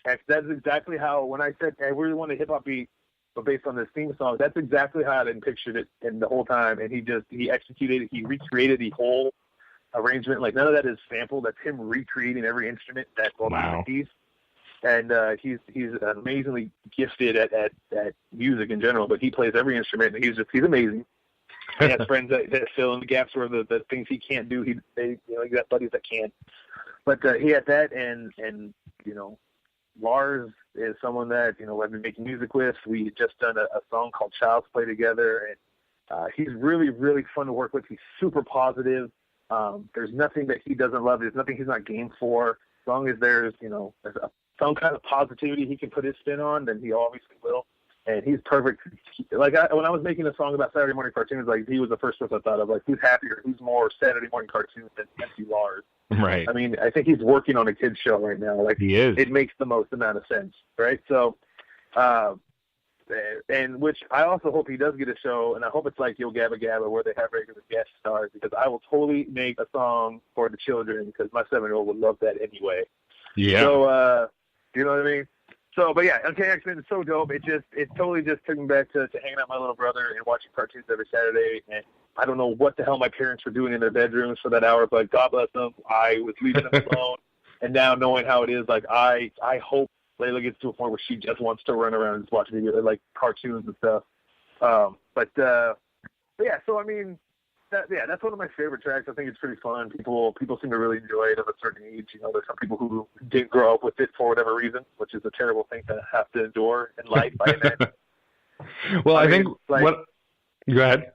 Heck, that's exactly how when I said I really want a hip hop beat, but based on this theme song, that's exactly how I pictured it in the whole time. And he executed it. He recreated the whole arrangement. Like none of that is sample. That's him recreating every instrument that's on the piece. And he's amazingly gifted at music in general, but he plays every instrument. And he's amazing. He has friends that fill in the gaps where the things he can't do. He got buddies that can. But he had that, and Lars is someone that I've been making music with. We had just done a song called Child's Play together, and he's really, really fun to work with. He's super positive. There's nothing that he doesn't love. There's nothing he's not game for. As long as there's some kind of positivity he can put his spin on, then he obviously will. And he's perfect. When I was making a song about Saturday morning cartoons, like he was the first person I thought of. Like who's happier, who's more Saturday morning cartoons than MC Lars?
Right.
I mean, I think he's working on a kid's show right now. Like
he is.
It makes the most amount of sense, right? So, and which I also hope he does get a show, and I hope it's like Yo Gabba Gabba where they have regular guest stars, because I will totally make a song for the children because my 7-year-old would love that anyway.
Yeah.
So, you know what I mean? So, but yeah, Uncanny X-Men is so dope. It totally just took me back to hanging out with my little brother and watching cartoons every Saturday. And I don't know what the hell my parents were doing in their bedrooms for that hour, but God bless them. I was leaving them alone. And now knowing how it is, like I hope Layla gets to a point where she just wants to run around and just watch video, like cartoons and stuff. But yeah, so I mean, that's one of my favorite tracks. I think it's pretty fun. People seem to really enjoy it at a certain age. There's some people who didn't grow up with it for whatever reason, which is a terrible thing to have to endure in life.
Well, I think
like,
what. Go ahead.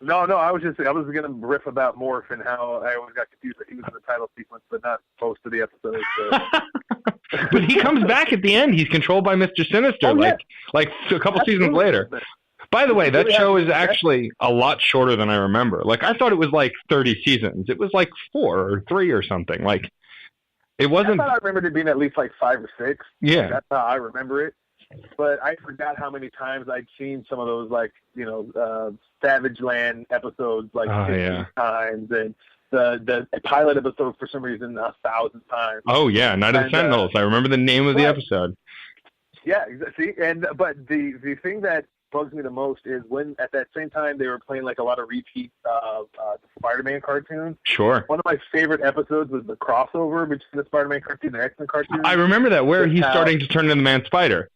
No, I was going to riff about Morph and how I always got confused that he was in the title sequence, but not most of the episodes. So.
But he comes back at the end. He's controlled by Mr. Sinister, like a couple seasons later. By the way, that show is actually a lot shorter than I remember. Like, I thought it was like 30 seasons. It was like 4 or 3 or something. Like, it wasn't.
I thought I remembered it being at least like 5 or 6.
Yeah.
That's how I remember it. But I forgot how many times I'd seen some of those, like, Savage Land episodes, like 50 times. And the pilot episode, for some reason, 1,000 times.
Oh, yeah. Night of the Sentinels. I remember the name of the episode.
Yeah, see? But the thing that bugs me the most is when at that same time they were playing like a lot of repeats of the Spider-Man cartoons.
Sure.
One of my favorite episodes was the crossover between the Spider-Man cartoon and the X-Men cartoon.
I remember that, where he's starting to turn into the Man Spider.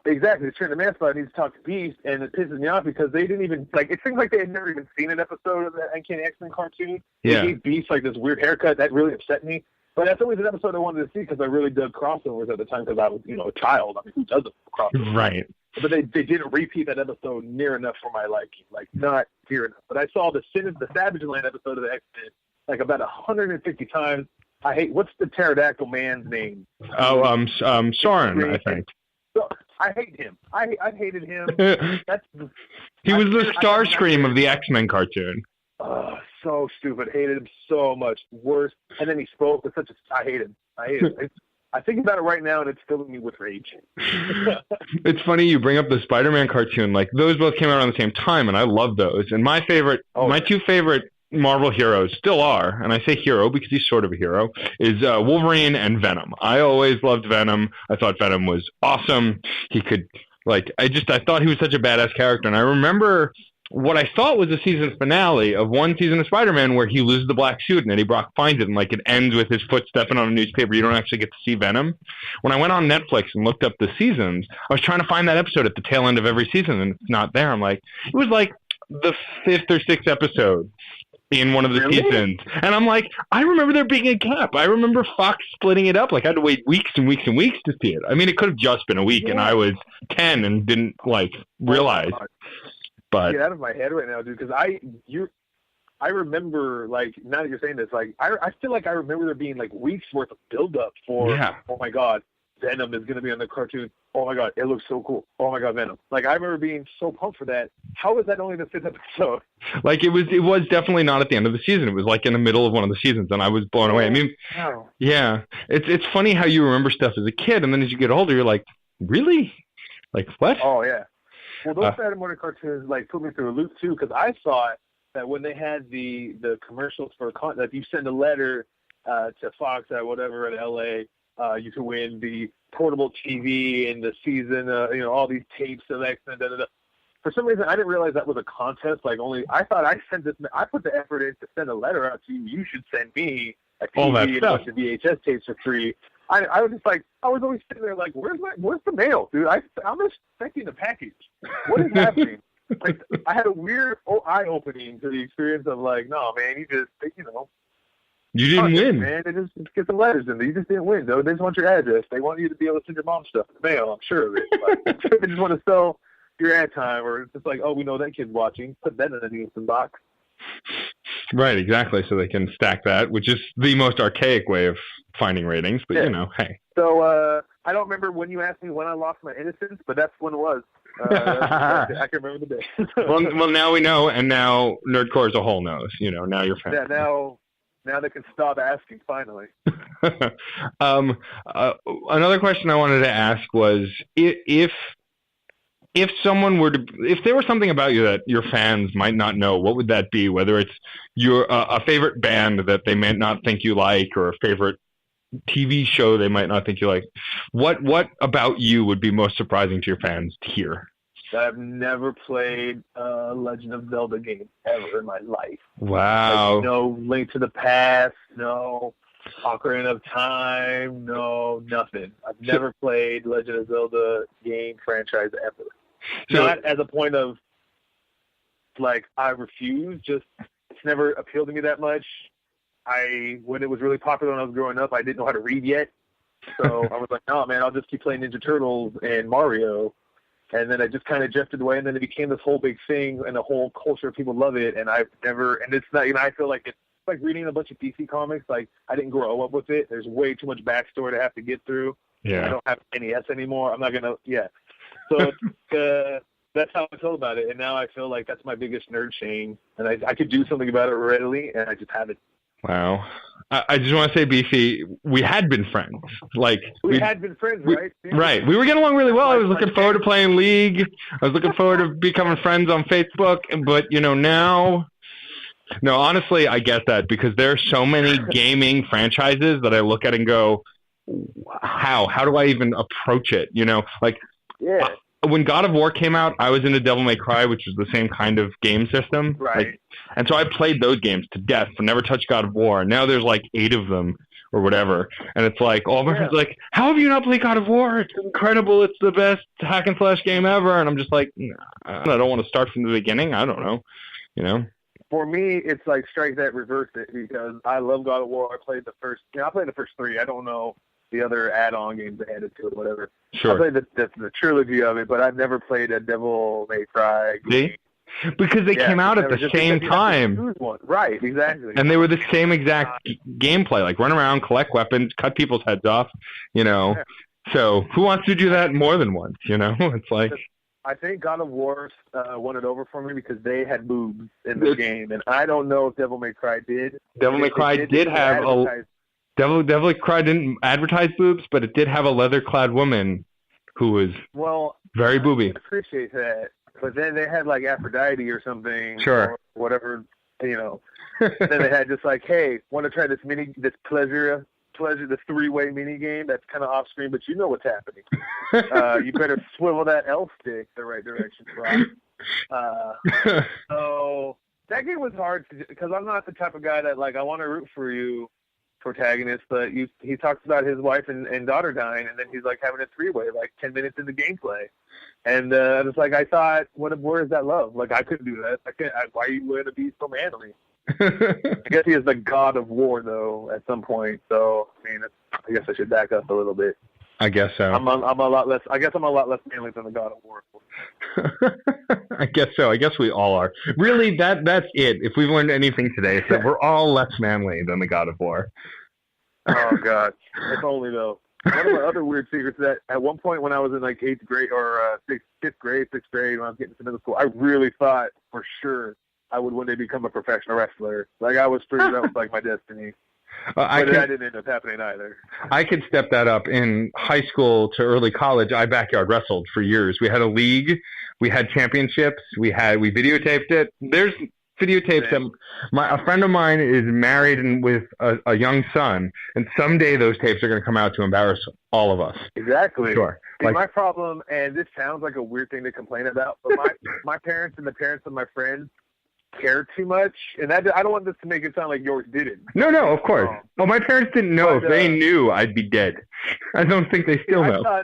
Exactly, he's turning to Man Spider and he's talking to Beast, and it pisses me off because they didn't even, like, it seems like they had never even seen an episode of the Uncanny X-Men cartoon.
Yeah.
They gave Beast like this weird haircut that really upset me. But that's always an episode I wanted to see because I really dug crossovers at the time because I was, a child. I mean, who does a crossover?
Right.
But they didn't repeat that episode near enough for my liking, like not near enough. But I saw the Savage Land episode of the X-Men like about 150 times. What's the pterodactyl man's name?
Oh, Soren, I think.
So, I hate him. I hated him.
He was the Starscream of the X-Men cartoon.
So stupid. Hated him so much. Worse. And then he spoke with I hate him. I think about it right now, and it's filling me with rage.
It's funny you bring up the Spider-Man cartoon. Like, those both came out around the same time, and I love those. And my two favorite Marvel heroes still are, and I say hero because he's sort of a hero, is Wolverine and Venom. I always loved Venom. I thought Venom was awesome. He could, I thought he was such a badass character. And I remember what I thought was a season finale of one season of Spider-Man where he loses the black suit and Eddie Brock finds it, and it ends with his foot stepping on a newspaper. You don't actually get to see Venom. When I went on Netflix and looked up the seasons, I was trying to find that episode at the tail end of every season, and it's not there. I'm like, it was like the 5th or 6th episode in one of the seasons. And I'm like, I remember there being a gap. I remember Fox splitting it up. I had to wait weeks and weeks and weeks to see it. I mean, it could have just been a week, and I was 10 and didn't, realize. But
get out of my head right now, dude, because I remember, now that you're saying this, I feel like I remember there being, weeks worth of buildup for, oh my God, Venom is going to be on the cartoon. Oh my God, it looks so cool. Oh my God, Venom. Like, I remember being so pumped for that. How is that only the 5th episode?
Like, it was definitely not at the end of the season. It was like in the middle of one of the seasons, and I was blown away. I mean,
wow.
Yeah, it's funny how you remember stuff as a kid, and then as you get older, you're like, really? Like, what?
Oh, yeah. Well, those Saturday morning cartoons, like, put me through a loop, too, because I thought that when they had the commercials for if you send a letter to Fox at whatever in L.A., you can win the portable TV and the season, all these tapes of X and da-da-da. For some reason, I didn't realize that was a contest. Like, I thought I put the effort in to send a letter out to you. You should send me a TV and a bunch of VHS tapes for free. I was just like, I was always sitting there like, where's the mail, dude? I'm expecting the package. What is happening? Like, I had a weird eye-opening to the experience of like, no, man, you didn't
win,
man. They just get some letters in there. You just didn't win, though. They just want your address. They want you to be able to send your mom stuff in the mail. I'm sure of it. Like, they just want to sell your ad time, or it's just like, oh, we know that kid's watching. Put that in the Nielsen box.
Right, exactly. So they can stack that, which is the most archaic way of finding ratings. But hey.
So I don't remember when you asked me when I lost my innocence, but that's when it was. I can remember the day.
well, now we know, and now Nerdcore as a whole knows. Now you're fans.
Yeah, now they can stop asking, finally.
Another question I wanted to ask was, if there was something about you that your fans might not know, what would that be? Whether it's your a favorite band that they might not think you like, or a favorite TV show they might not think you like. What about you would be most surprising to your fans to hear?
I've never played a Legend of Zelda game ever in my life.
Wow.
Like, no Link to the Past, no Ocarina of Time, no nothing. I've never played Legend of Zelda game franchise ever. So, not as a point of, like, I refuse, just it's never appealed to me that much. When it was really popular when I was growing up, I didn't know how to read yet. So I was like, no, man, I'll just keep playing Ninja Turtles and Mario. And then I just kind of drifted away, and then it became this whole big thing, and the whole culture of people love it. And it's not, I feel like it's like reading a bunch of DC comics. Like, I didn't grow up with it. There's way too much backstory to have to get through.
Yeah.
I don't have NES anymore. I'm not going to, yeah. So that's how I feel about it. And now I feel like that's my biggest nerd shame. And I could do something about it readily, and I just haven't.
Wow. I just want to say, Beefy, we had been friends. Like
we had been friends, right?
Right. We were getting along really well. I was looking forward to playing League. I was looking forward to becoming friends on Facebook. But, now... No, honestly, I get that, because there are so many gaming franchises that I look at and go, how do I even approach it?
Yeah.
When God of War came out, I was into Devil May Cry, which is the same kind of game system.
Right.
And so I played those games to death, but never touched God of War. And now there's like 8 of them or whatever. And it's like, all my friends are like, how have you not played God of War? It's incredible. It's the best hack and slash game ever. And I'm just like, nah, I don't want to start from the beginning. I don't know.
For me, it's like strike that, reverse it, because I love God of War. I played the first 3. I don't know the other add-on games they added to it, whatever.
Sure.
I played the trilogy of it, but I've never played a Devil May Cry game.
See? Because they came out at the same time.
Right, exactly.
And they were the same exact gameplay, like run around, collect weapons, cut people's heads off, Yeah. So who wants to do that more than once, It's like...
I think God of War won it over for me because they had boobs in the game, and I don't know if Devil May Cry did.
Devil May Cry did have Devil May Cry didn't advertise boobs, but it did have a leather-clad woman who was very booby.
I appreciate that, but then they had like Aphrodite or something,
sure,
or whatever, Then they had just like, hey, want to try this pleasure, the 3-way mini game that's kind of off screen, but you know what's happening. You better swivel that L stick the right direction, right? So that game was hard because I'm not the type of guy that like I want to root for you, protagonist, but he talks about his wife and daughter dying, and then he's like having a 3-way like 10 minutes into gameplay, and it's like I thought, where is that love? Like I couldn't do that. Why are you going to be so manly? I guess he is the God of War, though, at some point. So, I guess I should back up a little bit.
I guess so.
I'm a lot less. I guess I'm a lot less manly than the God of War.
I guess so. I guess we all are. Really, that's it. If we've learned anything today, it's that we're all less manly than the God of War.
Oh God! If only though. One of my other weird secrets is that at one point when I was in like 8th grade or sixth grade, when I was getting to middle school, I really thought for sure I would one day become a professional wrestler. Like I was pretty, that was like my destiny. But that didn't end up happening either.
I could step that up. In high school to early college, I backyard wrestled for years. We had a league. We had championships. We videotaped it. There's videotapes that a friend of mine is married and with a young son, and someday those tapes are going to come out to embarrass all of us.
Exactly.
Sure.
See, my problem, and this sounds like a weird thing to complain about, but my parents and the parents of my friends care too much, and I don't want this to make it sound like yours didn't.
No, of course. Well, my parents didn't know. If they knew, I'd be dead. I don't think they still know.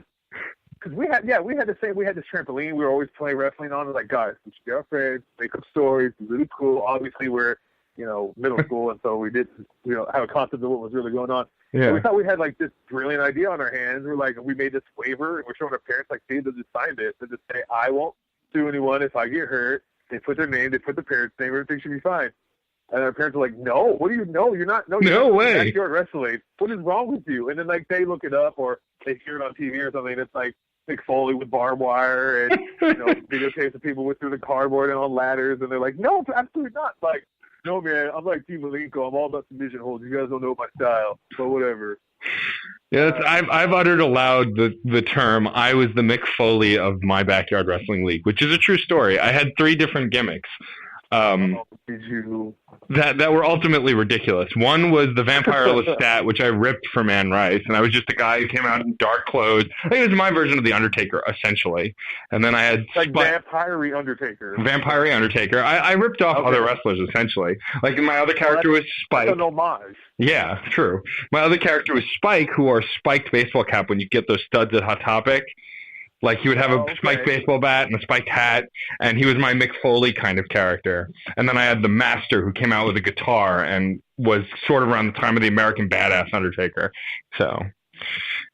Because we had this trampoline. We were always playing wrestling on it. Like, guys, we should get our friends, make up stories. It's really cool. Obviously, we're middle school, and so we did have a concept of what was really going on. Yeah. So we thought we had like this brilliant idea on our hands. We made this waiver, and we're showing our parents like, see, they just signed it. They just say, I won't sue anyone if I get hurt. They put their name, they put the parents' name, everything should be fine. And our parents are like, no, what do you know? You're not, no way. Backyard wrestling. What is wrong with you? And then like they look it up or they hear it on TV or something. It's like Mick Foley with barbed wire and videotapes of people with through the cardboard and on ladders. And they're like, no, absolutely not. Like, no, man, I'm like Team Malenko. I'm all about submission holds. You guys don't know my style, but whatever.
Yeah, I've uttered aloud the term, I was the Mick Foley of my backyard wrestling league, which is a true story. I had 3 different gimmicks.
Did you?
That were ultimately ridiculous. One was the Vampire Lestat, which I ripped from Anne Rice, and I was just a guy who came out in dark clothes. I think it was my version of the Undertaker, essentially. And then I had
Vampire-y Undertaker.
Vampire-y Undertaker. I ripped off other wrestlers, essentially. Like my other character was Spike.
That's an homage.
Yeah, true. My other character was Spike, who wore a spiked baseball cap when you get those studs at Hot Topic. Like, he would have a spiked baseball bat and a spiked hat, and he was my Mick Foley kind of character. And then I had the Master, who came out with a guitar and was sort of around the time of the American Badass Undertaker. So.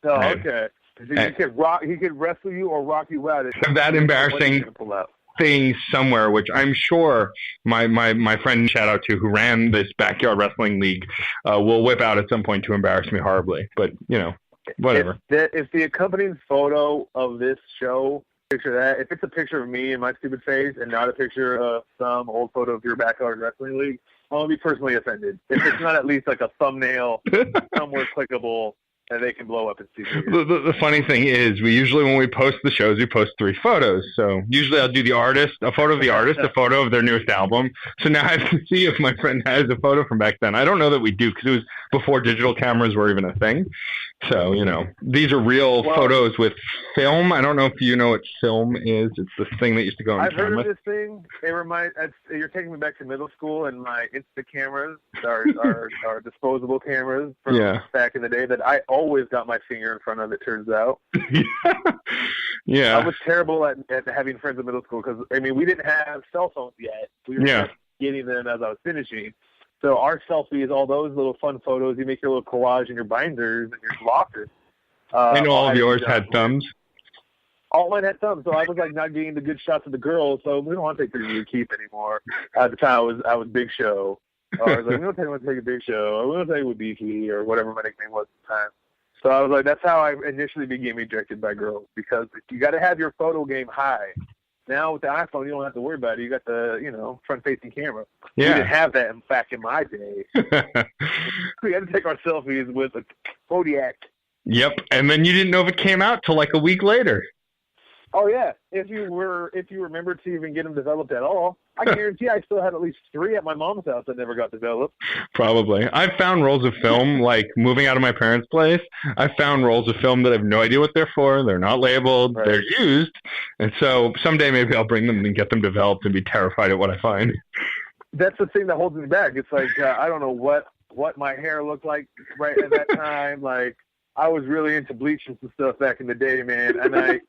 Oh, okay. So he could wrestle you or rock you out.
That embarrassing thing somewhere, which I'm sure my friend, shout out to, who ran this backyard wrestling league, will whip out at some point to embarrass me horribly. But, whatever.
If the accompanying photo of this show, picture that, if it's a picture of me and my stupid face and not a picture of some old photo of your backyard wrestling league, I'm going to be personally offended. If it's not at least like a thumbnail somewhere clickable that they can blow up and see.
The funny thing is, when we post the shows, we post 3 photos. So usually I'll do a photo of the artist, a photo of their newest album. So now I have to see if my friend has a photo from back then. I don't know that we do, because it was before digital cameras were even a thing. So, these are real photos with film. I don't know if you know what film is. It's the thing that used to go on camera.
I've heard of this thing. You're taking me back to middle school, and my Insta cameras are disposable cameras from back in the day that I always got my finger in front of, it turns out. Yeah. I was terrible at having friends in middle school because, we didn't have cell phones yet. We were just getting them as I was finishing. So our selfies, all those little fun photos, you make your little collage in your binders and your lockers.
And all of yours had thumbs?
All mine had thumbs, so I was like not getting the good shots of the girls, so we don't want to take pictures to keep anymore. At the time, I was Big Show. I was like, we don't want to take a Big Show, or we don't take it with Beefy, or whatever my nickname was at the time. So I was like, that's how I initially became rejected by girls, because you got to have your photo game high. Now with the iPhone, you don't have to worry about it. You got the, front-facing camera. Yeah. We didn't have that back in my day. We had to take our selfies with a Kodiak.
Yep, and then you didn't know if it came out till like a week later.
Oh yeah, if you remember to even get them developed at all, I guarantee I still had at least 3 at my mom's house that never got developed.
Probably. I've found rolls of film, like moving out of my parents' place. I found rolls of film that I have no idea what they're for. They're not labeled. Right. They're used. And so someday maybe I'll bring them and get them developed and be terrified at what I find.
That's the thing that holds me back. It's like, I don't know what my hair looked like right at that time. Like, I was really into bleaching some stuff back in the day, man. And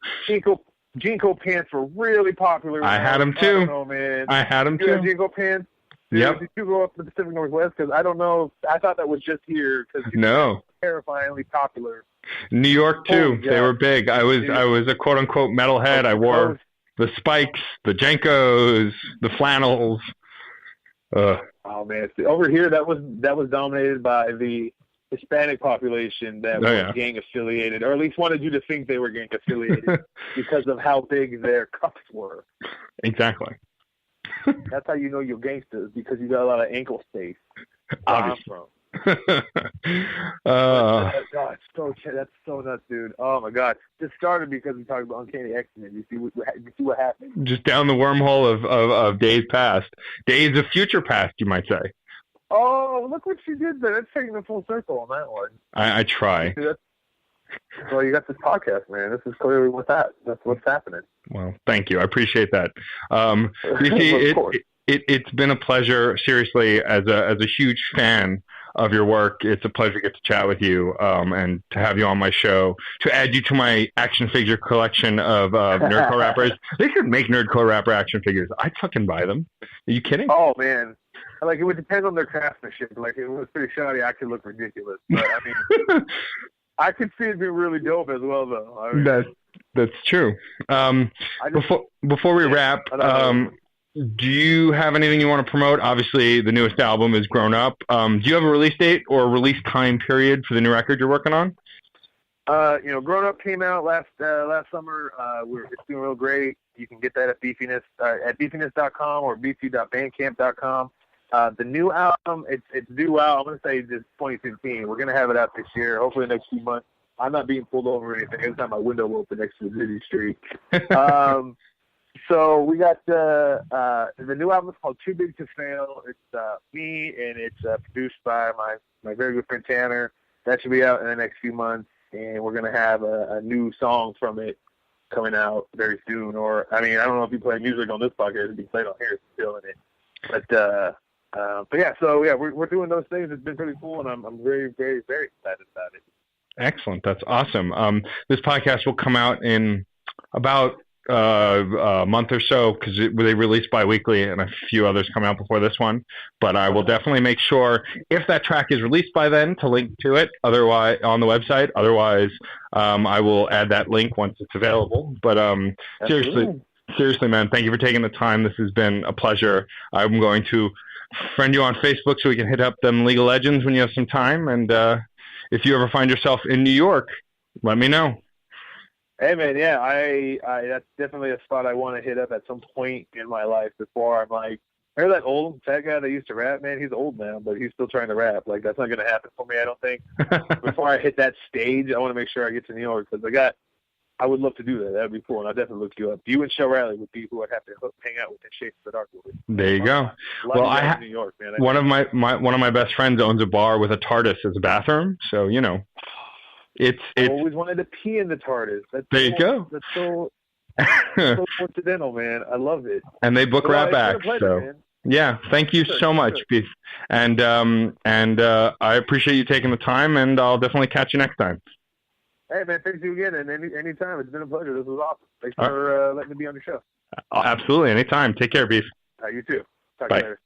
Jinko pants were really popular.
I had them too.
I don't know, man.
I had them too.
You had Jinko pants?
Yep.
Did you grow up in the Pacific Northwest? Because I don't know. I thought that was just here. Cause
no.
Terrifyingly popular.
New York too. They were big. I was a quote unquote metalhead. I wore the spikes, the Jenkos, the flannels.
Oh man, over here that was dominated by the Hispanic population that
Oh,
were gang affiliated, or at least wanted you to think they were gang affiliated because of how big their cups were.
Exactly.
That's how you know you're gangsters, because you got a lot of ankle space. Where I'm
Obviously.
from.
uh,
God, that's so nuts, dude. Oh my God! This started because we talked about Uncanny X-Men. You see what happened?
just down the wormhole of days past, days of future past, you might say.
Oh, look what you did there. That's taking the full circle on that one.
I try.
Well, you got this podcast, man. This is clearly that's what's happening.
Well, thank you. I appreciate that. It's been a pleasure, seriously, as a huge fan of your work. It's a pleasure to get to chat with you and to have you on my show, to add you to my action figure collection of nerdcore rappers. They should make nerdcore rapper action figures. I'd fucking buy them. Are you kidding?
Oh, man. Like, it would depend on their craftsmanship. Like, it was pretty shoddy. I could look ridiculous. But, I mean, I could see it being really dope as well, though. I mean,
that's true. Before we wrap, do you have anything you want to promote? Obviously, the newest album is Grown Up. Do you have a release date or a release time period for the new record you're working on?
Grown Up came out last summer. It's doing real great. You can get that at Beefiness at beefiness.com or beefy.bandcamp.com. The new album, it's due out. I'm going to say this 2015. We're going to have it out this year, hopefully the next few months. I'm not being pulled over or anything. Every time my window will open next to the busy street. So we got the new album is called Too Big to Fail. It's me, and it's produced by my very good friend Tanner. That should be out in the next few months, and we're going to have a new song from it coming out very soon. Or, I mean, I don't know if you play music on this podcast. It'd be played on here, still in it. But yeah, we're doing those things. It's been pretty cool, and I'm very, very, very excited about it.
Excellent. That's awesome. This podcast will come out in about a month or so, because they release bi-weekly, and a few others come out before this one. But I will definitely make sure, if that track is released by then, to link to it otherwise on the website. Otherwise, I will add that link once it's available. But seriously, man, thank you for taking the time. This has been a pleasure. I'm going to friend you on Facebook so we can hit up them League of Legends when you have some time. And if you ever find yourself in New York, let me know.
Hey, man, yeah, I that's definitely a spot I want to hit up at some point in my life before I'm like, remember that old fat guy that used to rap, man? He's old now, but he's still trying to rap. Like, that's not going to happen for me, I don't think. Before I hit that stage, I want to make sure I get to New York, because I would love to do that. That would be cool, and I'll definitely look you up. You and Shell Riley would be who I'd have to hang out with and Shakes the Dark with.
There you go.
Well, I have New York, man.
One of my best friends owns a bar with a TARDIS as a bathroom, so it's.
I always wanted to pee in the TARDIS.
You go.
That's so coincidental, man. I love it.
And they book rap acts, so.
Man.
Yeah, thank you so much, Beef. And I appreciate you taking the time, and I'll definitely catch you next time.
Hey, man, thanks you again, and anytime. It's been a pleasure. This was awesome. Thanks for letting me be on the show.
Absolutely, anytime. Take care, Beef.
You too. Talk
Bye.
to you later.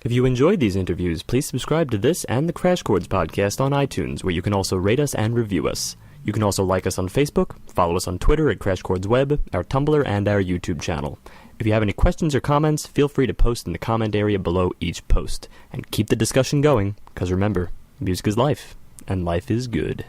If you enjoyed these interviews, please subscribe to this and the Crash Chords podcast on iTunes, where you can also rate us and review us. You can also like us on Facebook, follow us on Twitter at Crash Chords Web, our Tumblr, and our YouTube channel. If you have any questions or comments, feel free to post in the comment area below each post. And keep the discussion going, because remember, music is life, and life is good.